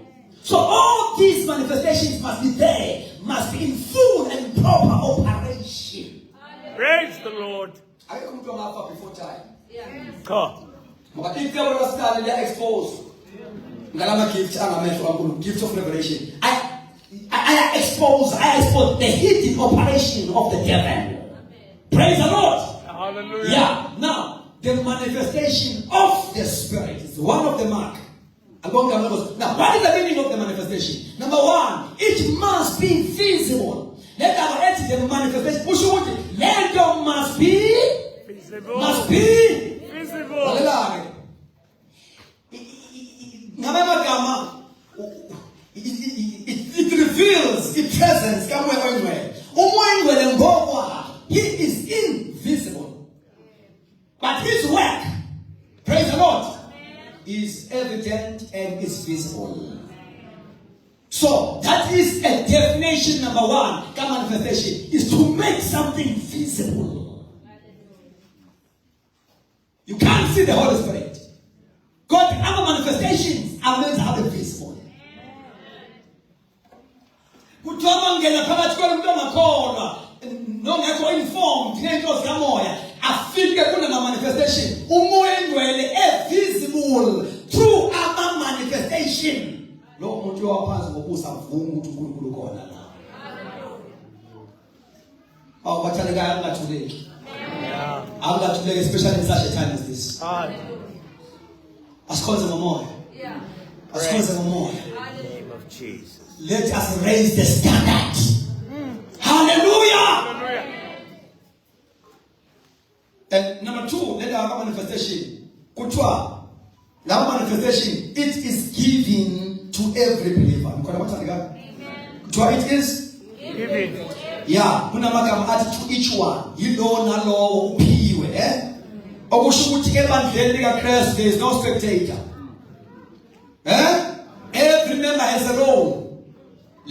So all these manifestations must be there, must be in full and proper operation. Praise the Lord. I come to Alpha before time. Come. But if they were started, they are exposed. Ngalama gift angamehlo kaNkulunkulu, gift of revelation. I expose the hidden operation of the devil. Praise the Lord. Hallelujah. Yeah. Now, the manifestation of the Spirit is one of the mark. Now, what is the meaning of the manifestation? Number one, it must be visible. Let our entity, the manifestation, let them must be Visible. must be Visible. It reveals its presence. He is invisible, but his work, praise the Lord, is evident and is visible. So that is a definition. Number one, manifestation is to make something visible. You can't see the Holy Spirit. God, other manifestations are meant to have a visible. Kuthiwa ngena phakathi kwemntu ongakholwa nongekho informed ngento zikamoya afike kunama manifestation umoya engcwele visible through ama manifestation. Lo muntu waphansi ngobusa mvungu ukuthi uNkulunkulu khona la. Awubathandekayo angathuleki. Yeah. Angathuleki, especially in such a time as this. Asikhonze ngomoya. Yeah. Asikhonze ngomoya. In the name of Jesus. Let us raise the standard. Hallelujah. Hallelujah. And number two, let our manifestation. Kutwa. Now manifestation, it is given to every believer. Kutwa, it is Giving. yeah. Kuna magama athi to each one. Yilo nalo uphiwe. Okusho ukuthi ebandleni likaKristu there is no spectator. Every member has a role.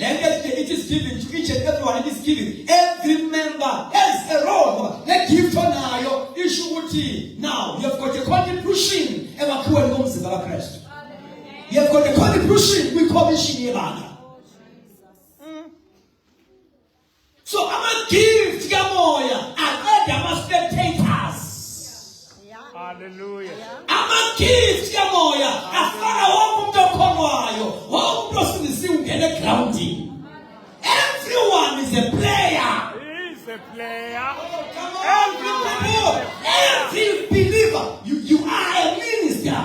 It is given to each and everyone. It is given. Every member has a role. Let gift on nayo issue. Now you have got a contribution. You have got a contribution. We commission yebana. So I'm a gift gamoya. I'm a spectators. Hallelujah. I'm a gift gamoya. Afana womuntu okhonwayo. Womuntu osinisi ungene grounding. Everyone is a player. He is a player. Come on, every believer, you are a minister.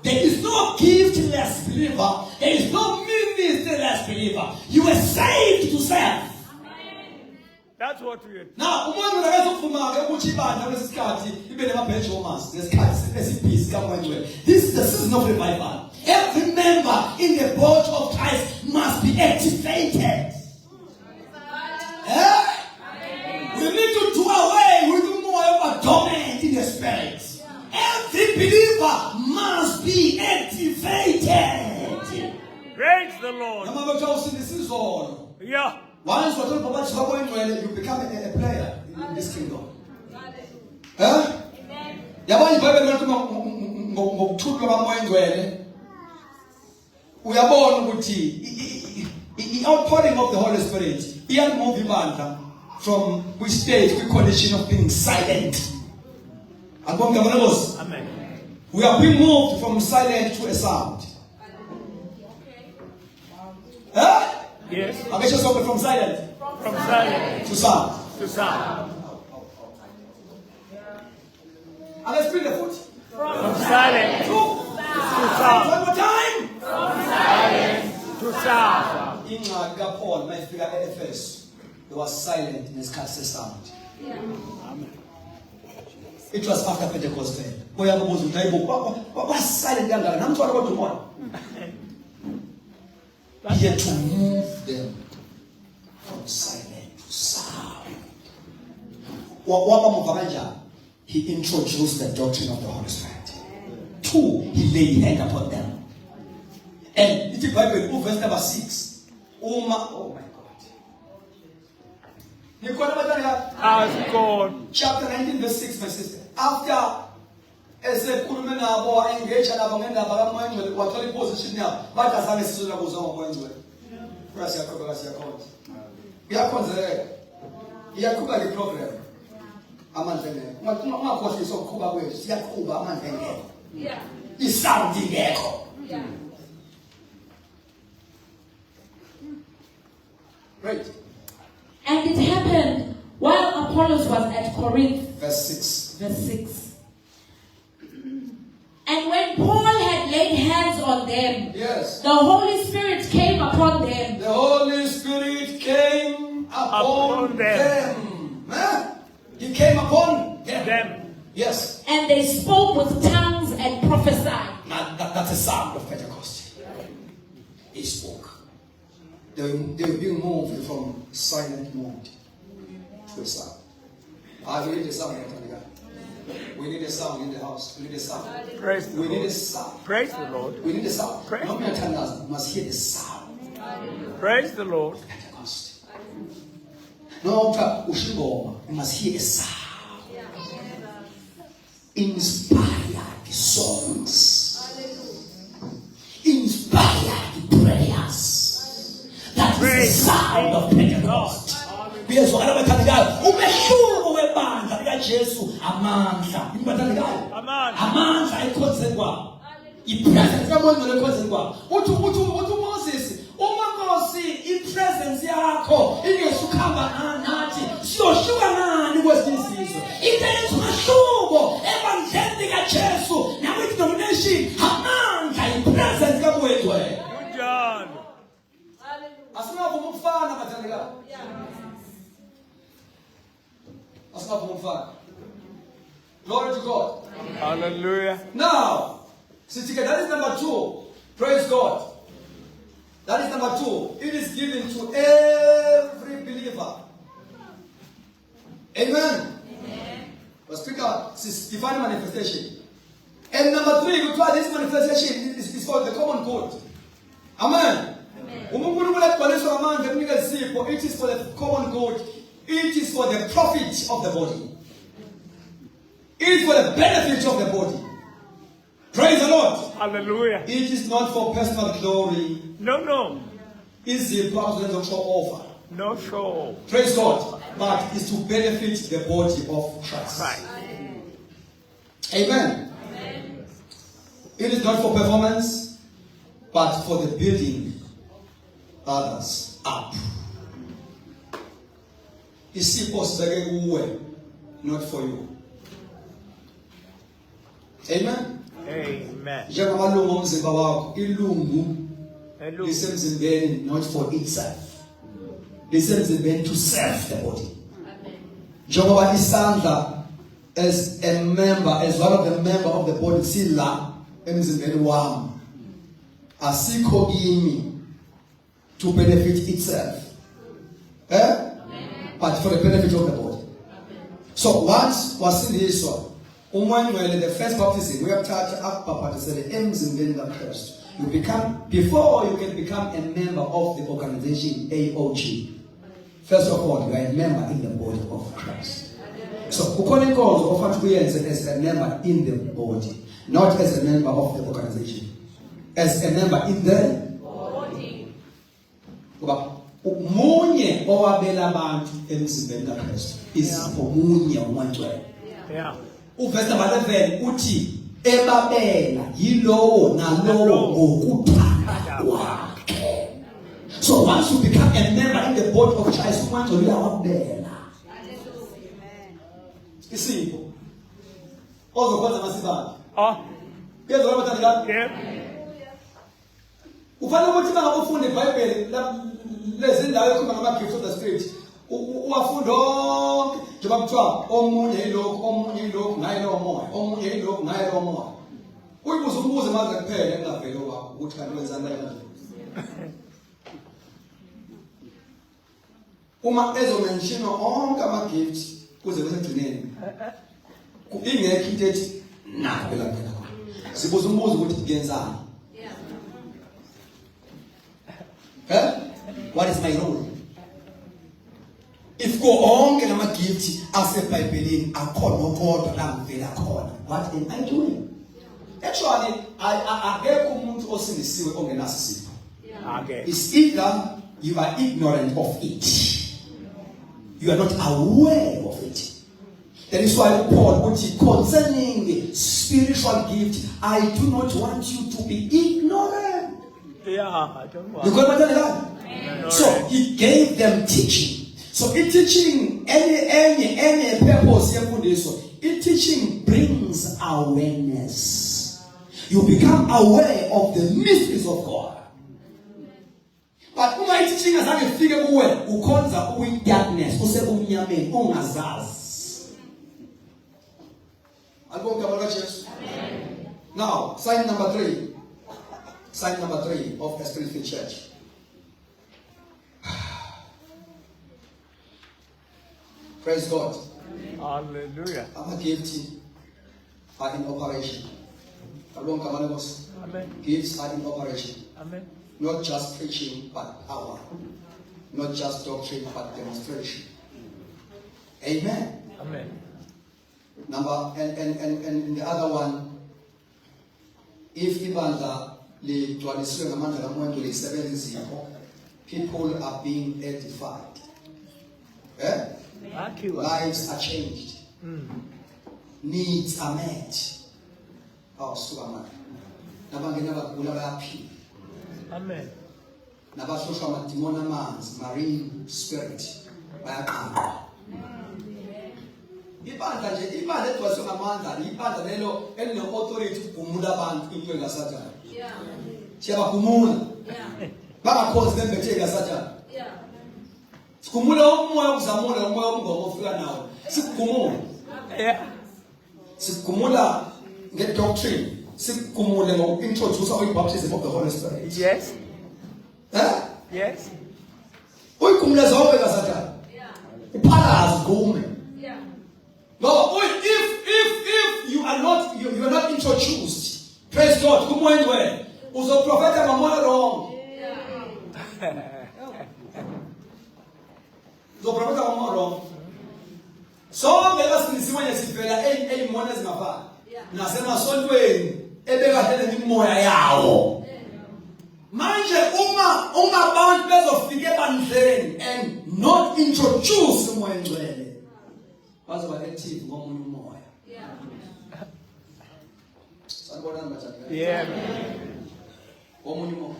There is no giftless believer. There is no ministerless believer. You are saved to serve. That's what we are. Now, umuntu akazofuma ukuthi ibandla kwesikhathi ibe nemabheji womas. This is the season of revival. Every member in the body of Christ must be activated. We need to do away with more of a dominant in the spirit. Every believer must be activated. izolo. Yeah. Once you are told about you become a player in this kingdom. Huh? Yabona iBhayibheli lithi ngokuthuthwa kamoya engcwele uyabona ukuthi i-outpouring of the Holy Spirit iyamove ibandla from which stage we condition of being silent. Amen. We are being moved from silent to a sound. Huh? Yes. I bet you something from silent From silent to sound. to sound. And let's bring the foot. From silent Two. to sound. One more time. Silent to sound. Incwadi kaPaul mayifika eEfeso, he was silent ngesikhathi sesound. It was after Pentecost. Uyakubuza ukuthi hayibo was silent kangaka namthwala kodwa umoya. He had to move them from silent to sound. Waba muva kanjani? He introduced the doctrine of the Holy Spirit. 2, he laid hand upon them. And it's the Bible, verse number 6. Oh my God. As God. Chapter 19, verse 6, my sister. After esekhulume nabo engage nabo ngendaba kamoya engcwele wathola iposition yabo bathi azange sizwe kuzo ngomoya engcwele. Siyaqhubeka siyakhonza. Iyakhonzeka. Iyaqhubeka le program. Amandla ngeke. Ungakhohlisa ukuqhuba kwethu. Siyaqhuba amandla ngeke. Yeah. Isound ingekho. Yeah. Right. And it happened while Apollos was at Corinth. Verse 6. Verse 6. And when Paul had laid hands on them, yes, the Holy Spirit came upon them. The Holy Spirit came upon them. Huh? He came upon them. Yes. And they spoke with tongues and prophesied. Now, that's the sound of Pentecost. He spoke. They were being moved from silent mode to a sound. We need a sound. We need a sound in the house. We need a sound. Praise the Lord. We need a sound. Praise the Lord. We need a sound. Praise No matter what, we must hear the sound. Praise the Lord. Pentecost. No matter what, we must hear a sound. Inspired songs. Inspired prayers. That is the sound of Pentecost. Umehluko webandla likaJesu amandla. Amandla ekhonzeni kwabo. I-presence kaMoya ekhonzeni kwabo. Uthi uMoses, uma Nkosi i-presence yakho ingesukhamba nathi, siyoshuka ngani kwesinye isizwe. Into umahluko ebandleni likaJesu nawe denomination amandla i-presence kaMoya engcwele. John. Asingavuma ukufana bathandekayo. Glory to God. Hallelujah. Now, that is number 2. Praise God. That is number 2. It is given to every believer. Amen. But speaker, this is divine manifestation. And number 3, we try this manifestation is called the common good. Amen. It is for the common good. It is for the profit of the body. It is for the benefit of the body. Praise the Lord. Hallelujah. It is not for personal glory. No. It's the purpose of show offer. No show. Praise God. But it's to benefit the body of Christ. Right. Amen. It is not for performance, but for the building others up. Isipho sibeke kuwe, not for you. Amen. Amen. Njengamalungu omzimba wakho, ilungu lisemzimbeni not for itself. Lisemzimbeni to serve the body. Njengoba isandla as a member, as one of the member of the body, sila emzimbeni wami. Asikho kimi to benefit itself. But for the benefit of the body. So once wasindiswa, the first baptism, we have touched up emzimbeni kaKristu. You become, before you can become a member of the organization AOG, first of all, you are a member in the body of Christ. So, ukhona inkonzo ofanele uyenze as a member in the body, not as a member of the organization. As a member in the body. Kuba umunye owabela abantu emzimbeni kaKristu izipho munye umantshwe. Yeah. Uverse number 11 uthi ebabela yilowo nalowo ngokuthanda kwakhe. So once you become a member in the body of Christ, umantshwe uyawabela. Isimple. Ozokwenza masibani. Yezwa abathandi kabi. Yeah. Ufanele ukuthi bangabufundi iBhayibheli lezi ndawo ekhuluma ngama-gifts of the spirit. Uwafunda onke njengoba kuthiwa omunye yilokhu, omunye yilokhu, naye lowo moya, omunye yilokhu, naye lowo moya. Uyibuze umbuze maze kuphele engaveli wakho ukuthi kanti wenzani la kanje. Uma ezomenshina onke ama-gifts kuze besegcineni. Ingekho into ethi nakho phela phela. Sibuza umbuzo ukuthi ngenzani. What is my role? If go on and I'm a gift as a Bible, I call no God and I'm call. What am I doing? Actually, I get umuntu osinisiwe ongenasisipho. Okay. It's either you are ignorant of it, you are not aware of it. That is why Paul, concerning the spiritual gift, I do not want you to be ignorant. Yeah, I don't want. You got that? So he gave them teaching. So in teaching any purpose in teaching brings awareness. You become aware of the mysteries of God. But uma teaching azange fike kuwe ukhonza uyi darkness usebumnyameni ungazazi. Now, sign number 3. Sign number 3 of the Spirit-filled church. Praise God. Hallelujah. Our gifts are in operation. Amen. Gifts are in operation. Amen. Not just preaching, but power. Not just doctrine, but demonstration. Amen. Amen. Number and the other one, if ibandla ligcwaliswe ngamandla kaMoya lisebenzisa people are being edified. Lives are changed. Needs are met. Oh, Suama. Nabangena bagula bayaphila. Amen. Nabahloshwa amadimoni amanzi, marine spirit bayaqamba. Ibandla nje ibandla edwaswe ngamandla ibandla lelo eline authority ukugumula abantu into engasathana. Siyabagumula. Bangakhonzi bembethe engasathana. Sikumula umoya ukuzamula umoya omngomo ofika nawo. Sikugumula. Sikumula ngedoctrine. Sikumule ngokuintroduce baptism of the Holy Spirit. Yes. Yes. Uyikumule zonke engasathana. Uphalaza gume. No, if you are not introduced, praise God, come on way. Uzo prophet mamoya wrong. Uzo prophet mamoya wrong. So ngeke sinisiwe nyesivela eyimona ezingafani. Nasemasontweni ebekade nemimoya yawo. Manje uma abantu bezofika ebandleni and not introduce umoya engcwele. Bazoba active ngomunye umoya. Sanibona manje. Yeah. Ngomunye umoya.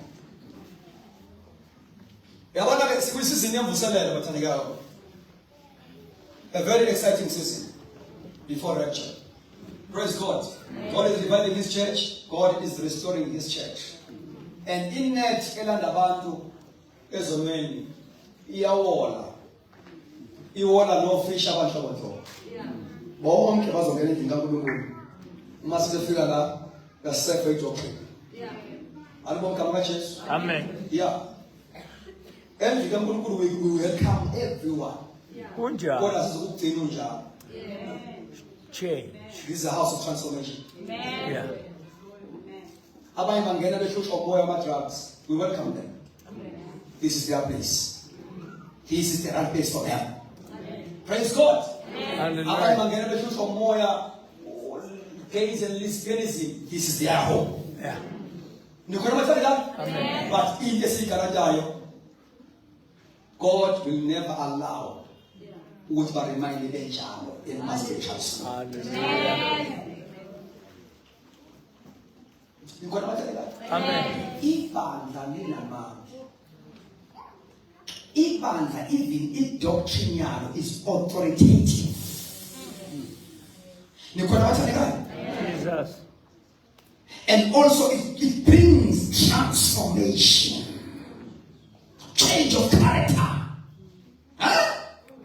Yabona ke sikwisizini yemvuselelo bathandikayo. A very exciting season before rapture. Praise God. God is reviving His church. God is restoring His church. And in that elanda abantu ezomeni iyawola. Iwola no fish abantu abantwana. Bonke bazongena endlini kaNkulunkulu. Uma sifika la ngasefa idoctrine. Alibonke kama Jesu. Amen. Yeah. Endlini kaNkulunkulu we welcome everyone. Kunja. Kodwa sizokugcina unjalo. Change. This is a house of transformation. Yeah. Abanye bangena behlushwa umoya wama-drugs. We welcome them. This is their place. This is the right place for them. Praise God. Abanye bangena behlushwa umoya gays and lesbianism. This is their home. Yeah. Amen. But in the Sikarajayo, God will never allow what was reminded in Jalo in Master Church. Hallelujah. You got what Amen. Ibandla, even if doctrinal is authoritative. You got what Jesus. And also it brings transformation, change of character. Huh?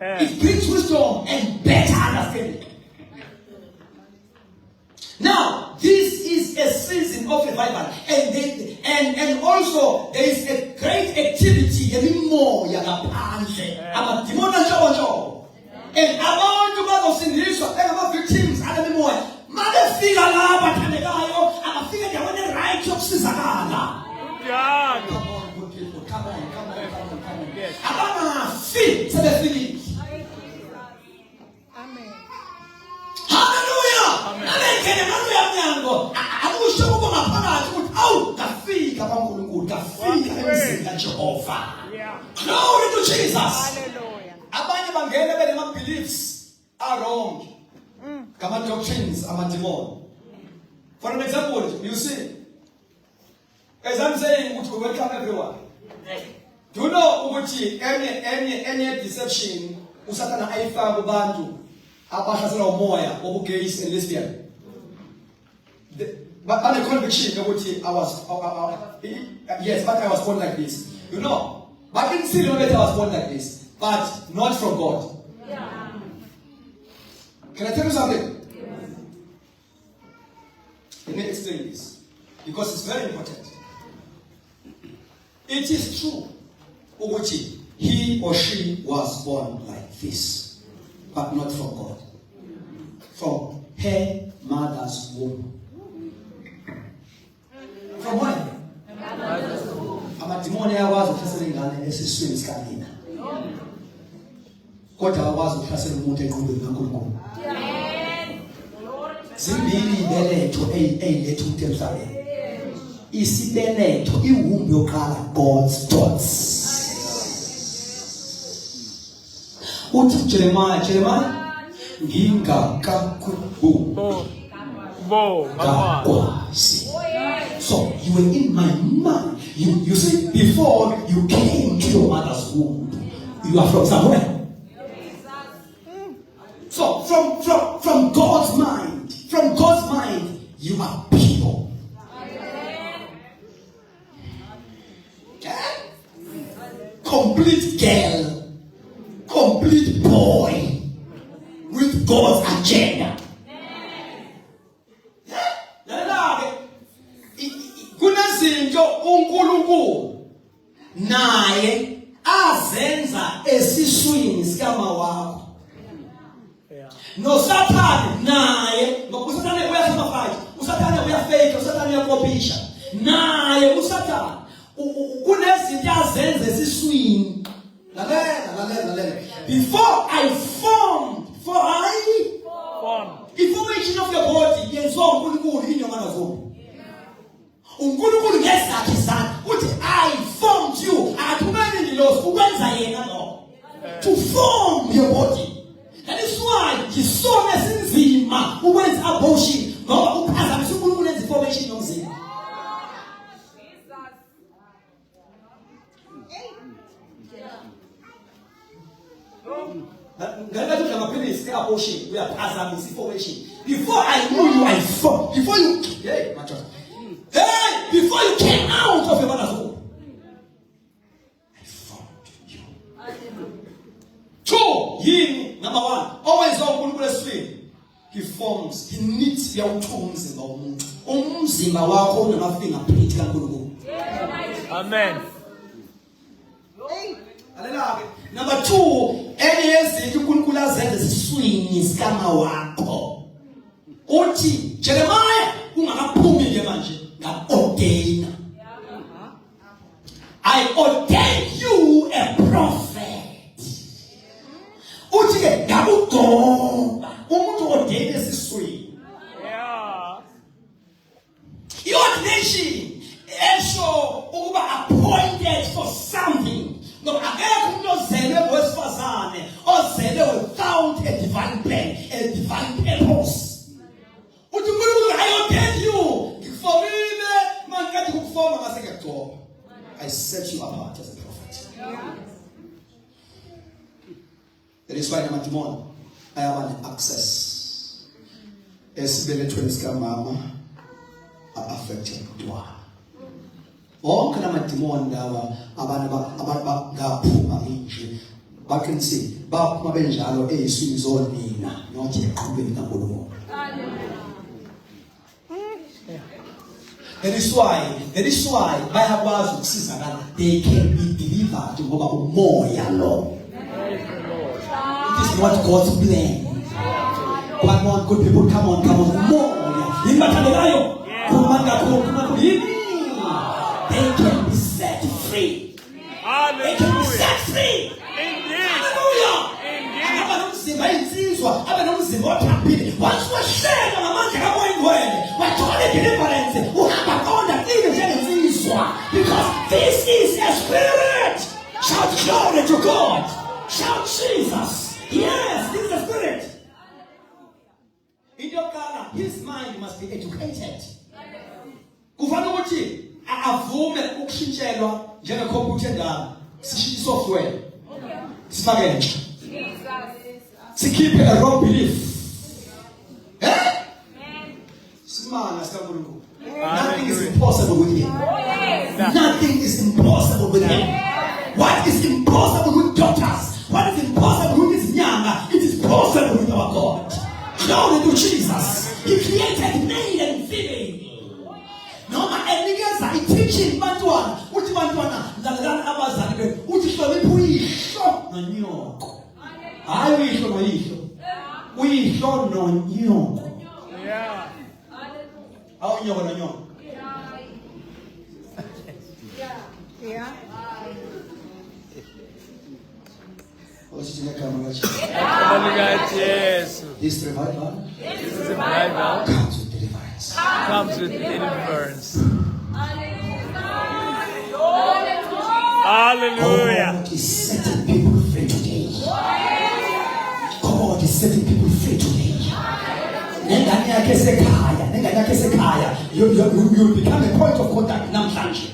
Yeah. It brings wisdom and better understanding. Now, this is a season of revival, and also there is a great activity. And about to go to victims and mother figure laba thandekayo abafika nyawane right yokusizakala. God. Come on, good people. Come on. Yes. Abangafi sebefikile. Amen. Hallelujah. Amen. Ngeke manje yango akusho ukuba ngaphakathi ukuthi awu ngafika kaNkulunkulu ngafika emzini kaJehova. Yeah. Glory to Jesus. Hallelujah. Abanye bangena benema beliefs are wrong. Come on, doctrines, I'm a demon. For an example, you see, as I'm saying, we welcome everyone. Do you know Uguchi, any deception, Usatana Aifa Bantu, Abashasana Moya, Obu gays and lesbian. But under conviction, Uguchi, yes, but I was born like this. You know, but I didn't see no better I was born like this, but not from God. Can I tell you something? Let me explain this, because it's very important. It is true, Uguchi, he or she was born like this, but not from God. From her mother's womb. From where? Amadimoni ayawazi ukuhlasela ingane esiswini sikanina. Kodwa awazi ukuhlasela umuntu enqondweni kaNkulunkulu. Zimbili ibeletho eyiletha umuntu emhlabeni. Isibeletho iwumbi yoqala God's thoughts. Uthi Jeremiah ngingakakubu. So you were in my mind. You see, before you came to your mother's womb, you are from somewhere. So from God's mind, you are pure. Okay? Complete girl, complete boy with God's agenda. Kunezinto uNkulunkulu naye azenza esiswini sikama wakho. No Satan naye, uSathane uyasacrifice, uSathane uyafake, uSathane uyakopisha. Naye uSathane kunezinto azenza esiswini. Lalela. Before I formed, information of your body, yenziwa uNkulunkulu inyama nazo. uNkulunkulu ngesakhe izandla uthi I formed you. Athumele indilosi ukwenza yena lo. To form your body. That is why yisona sinzima ukwenza abortion ngoba uphazamisa uNkulunkulu enza information yomzimba. Ngeke ngamaphilisi eabortion uyaphazamisa information. Before I knew you, I formed. Before you, hey, my child. Hey, before you came out of your mother's womb, I formed you. Two, yin, number one, always on uNkulunkulu eswini. He forms, he knits your tongues in the umuntu. Umzimba wakho unamafingerprint kaNkulunkulu. Amen. Hallelujah. Number two, any ezinto uNkulunkulu azenza esiswini sikama wakho. Uthi Jeremiah ungakaphumi nje manje. Okay. Akugqoba umuntu odele esiswini. Yeah. I-ordination esho ukuba appointed for something. Ngoba akekho umuntu ozelwe ngowesifazane ozelwe without a divine plan, a divine purpose. Uthi uNkulunkulu I ordained you. Ngikufomile mangathi ukufoma ngase ngiyagcoba. I set you apart as a prophet. That is why namadimoni ayaba ne-access esibelethweni sikamama a-affected umntwana. Wonke namadimoni lawa abantu ngaphuma nje baqinisile baphuma benjalo eyiswini zonina nothi eqhubeni kaNkulunkulu. That is why bayakwazi ukusizakala. They can be delivered ngoba umoya lo. It is not God's plan. Come on, good people, come on. Moya. Imbathandelayo. They can be set free. They can be set free. Indeed. Hallelujah. Once we're shared on a man we're totally deliverance. Because this is a spirit. Shout glory to God. Shout Jesus. Yes, this is a spirit. In your color, his mind must be educated. Kufanele ukuthi avume ukushintshelwa njengekhompyutha endala. Sishintshe software. Sifake nje. Sikhiphe a wrong belief. Simanga sikaNkulunkulu. Nothing is impossible with him. Nothing is impossible with him. What is impossible with doctors? What is impossible with this nyanga? It is possible with our God. Glory to Jesus. He created male and female. Noma enikeza i-teaching bantwana. Uthi bantwana lalelani abazali benu. Uthi hlonipha uyihlo nonyoko. Hayi uyihlo noyihlo. Uyihlo nonyoko. Yeah. How unyoko nonyoko? Yeah. Yes. This revival This is a revival. comes with deliverance. Comes with deliverance. Hallelujah. God is setting people free today. God is setting people free today. Nengane yakhe esekhaya. You become a point of contact namhlanje.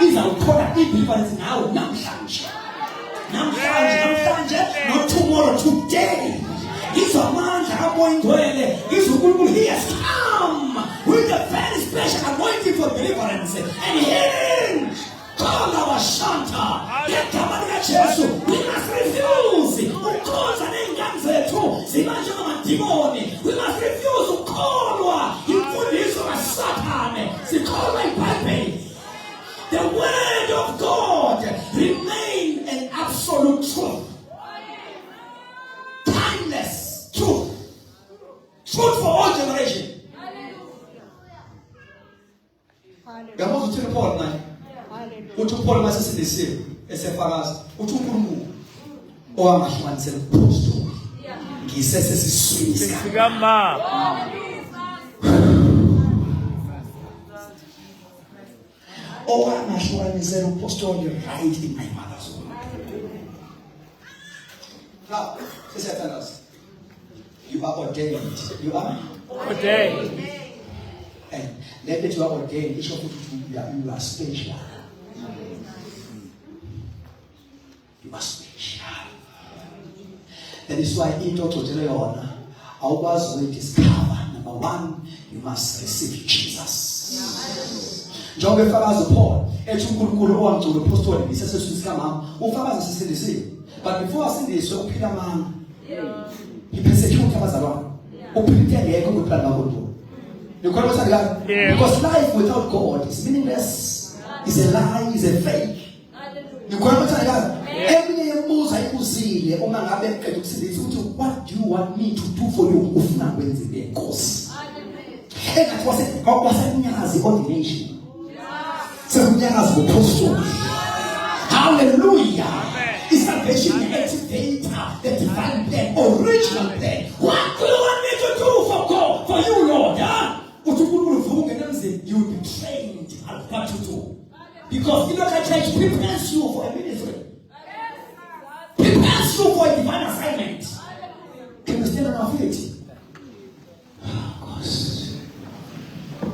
Izawuthola i-deliverance nawe namhlanje. Namhlanje, not tomorrow, today. Izamandla kaMoyingcwele. uNkulunkulu, he has come with a very special anointing for deliverance and healing. Call our Shanta. Yegama likaJesu. We must refuse ukukhonza ney'ngane zethu zimanje ngamadimoni. We must refuse ukukholwa imfundiso kaSathane. Sikholwa iBhayibheli. The word of God remain an absolute truth. Timeless truth. Truth for all generation. Yabona uthini Paul naye? Uthi Paul masesindisiwe esefakaza. Uthi uNkulunkulu owangahlukanisela uPostoli. Ngisesesiswini sakhe. Sigama. Owangahlukanisela uPostoli right in my mother's womb. Now, sesiyathandaza. You are ordained. You are Ordained. and let that you are ordained. It's you are special. You are special. That is why into Toteleyona, awukwazi ukuyidiscover. Number one, you must receive Jesus. Njengoba efakaza Paul, ethi uNkulunkulu owamgcoba uPostoli ngiseseswini sikamama, ufakaza sisindisiwe. But before asindiswe uphila manga. He persecute abazalwane. Uphila ngeke ukuphila kaNkulunkulu. Because life without God is meaningless. It's a lie, it's a fake. Every yemuza ikuzile uma ngabe mqedwe ukusindisa uthi what do you want me to do for you? Ufuna kwenzile inkosi. Engathi wasenyazi ordination. Sekunyazi uPostoli. Hallelujah. Is salvation the activator, the divine plan, original original plan. What do you want me to do for God, for you, Lord? Huh? You will be trained at what to do. Because you know that church prepares you for a ministry. Prepares you for a divine assignment. Can you stand on our feet?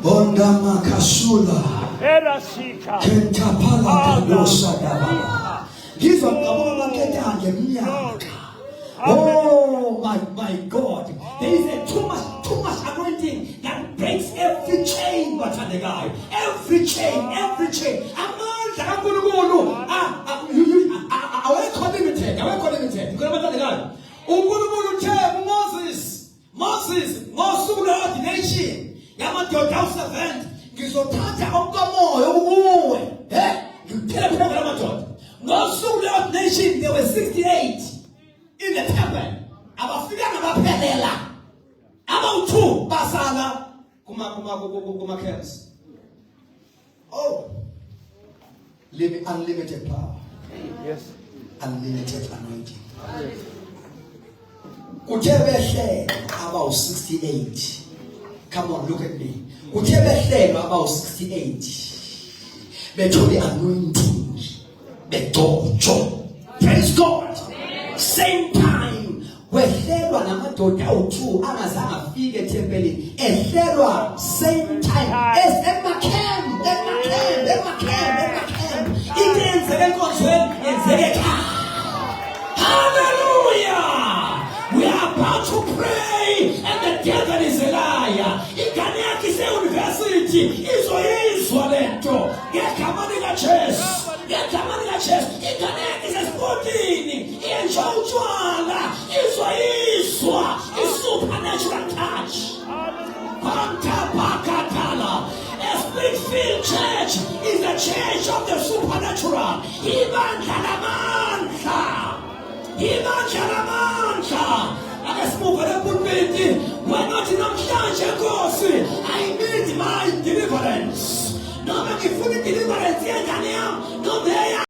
Bonda makasula. Erashika. Kentapala kadosa dabala. Give up kabula ketanya miaka. Oh my God. There is a too much anointing that breaks every chain, but the guy. Every chain. Amanda, I'm going to go. I won't call limited. You can remember the guy. Moses, the nation. Yamato servant. Gizotata Onkamo, you tell a no nation, there were 68 in the temple. About Fidan about Penela. About 2 Basala. Kuma. Oh, unlimited power. Yes. Unlimited anointing. Kutebe about 68. Come on, look at me. Kutebe about 68. Beto the anointing. Beto. Praise God. Same time. Wehelwa namadoda u2 angazange afike tempelini. Ehelwa same time. Emma camp. Hallelujah. We are about to pray and the devil is a liar. Ikaneki se university. Iso lento. Get kamani la chest. Ikaneki se sportini. Ienjoujuala. Iso. Supernatural touch. Pantapakatala. A Springfield church is the church of the supernatural. Ivan let's move on a pulpit. We're not in a I need my deliverance. No, I'm fully deliverance. No,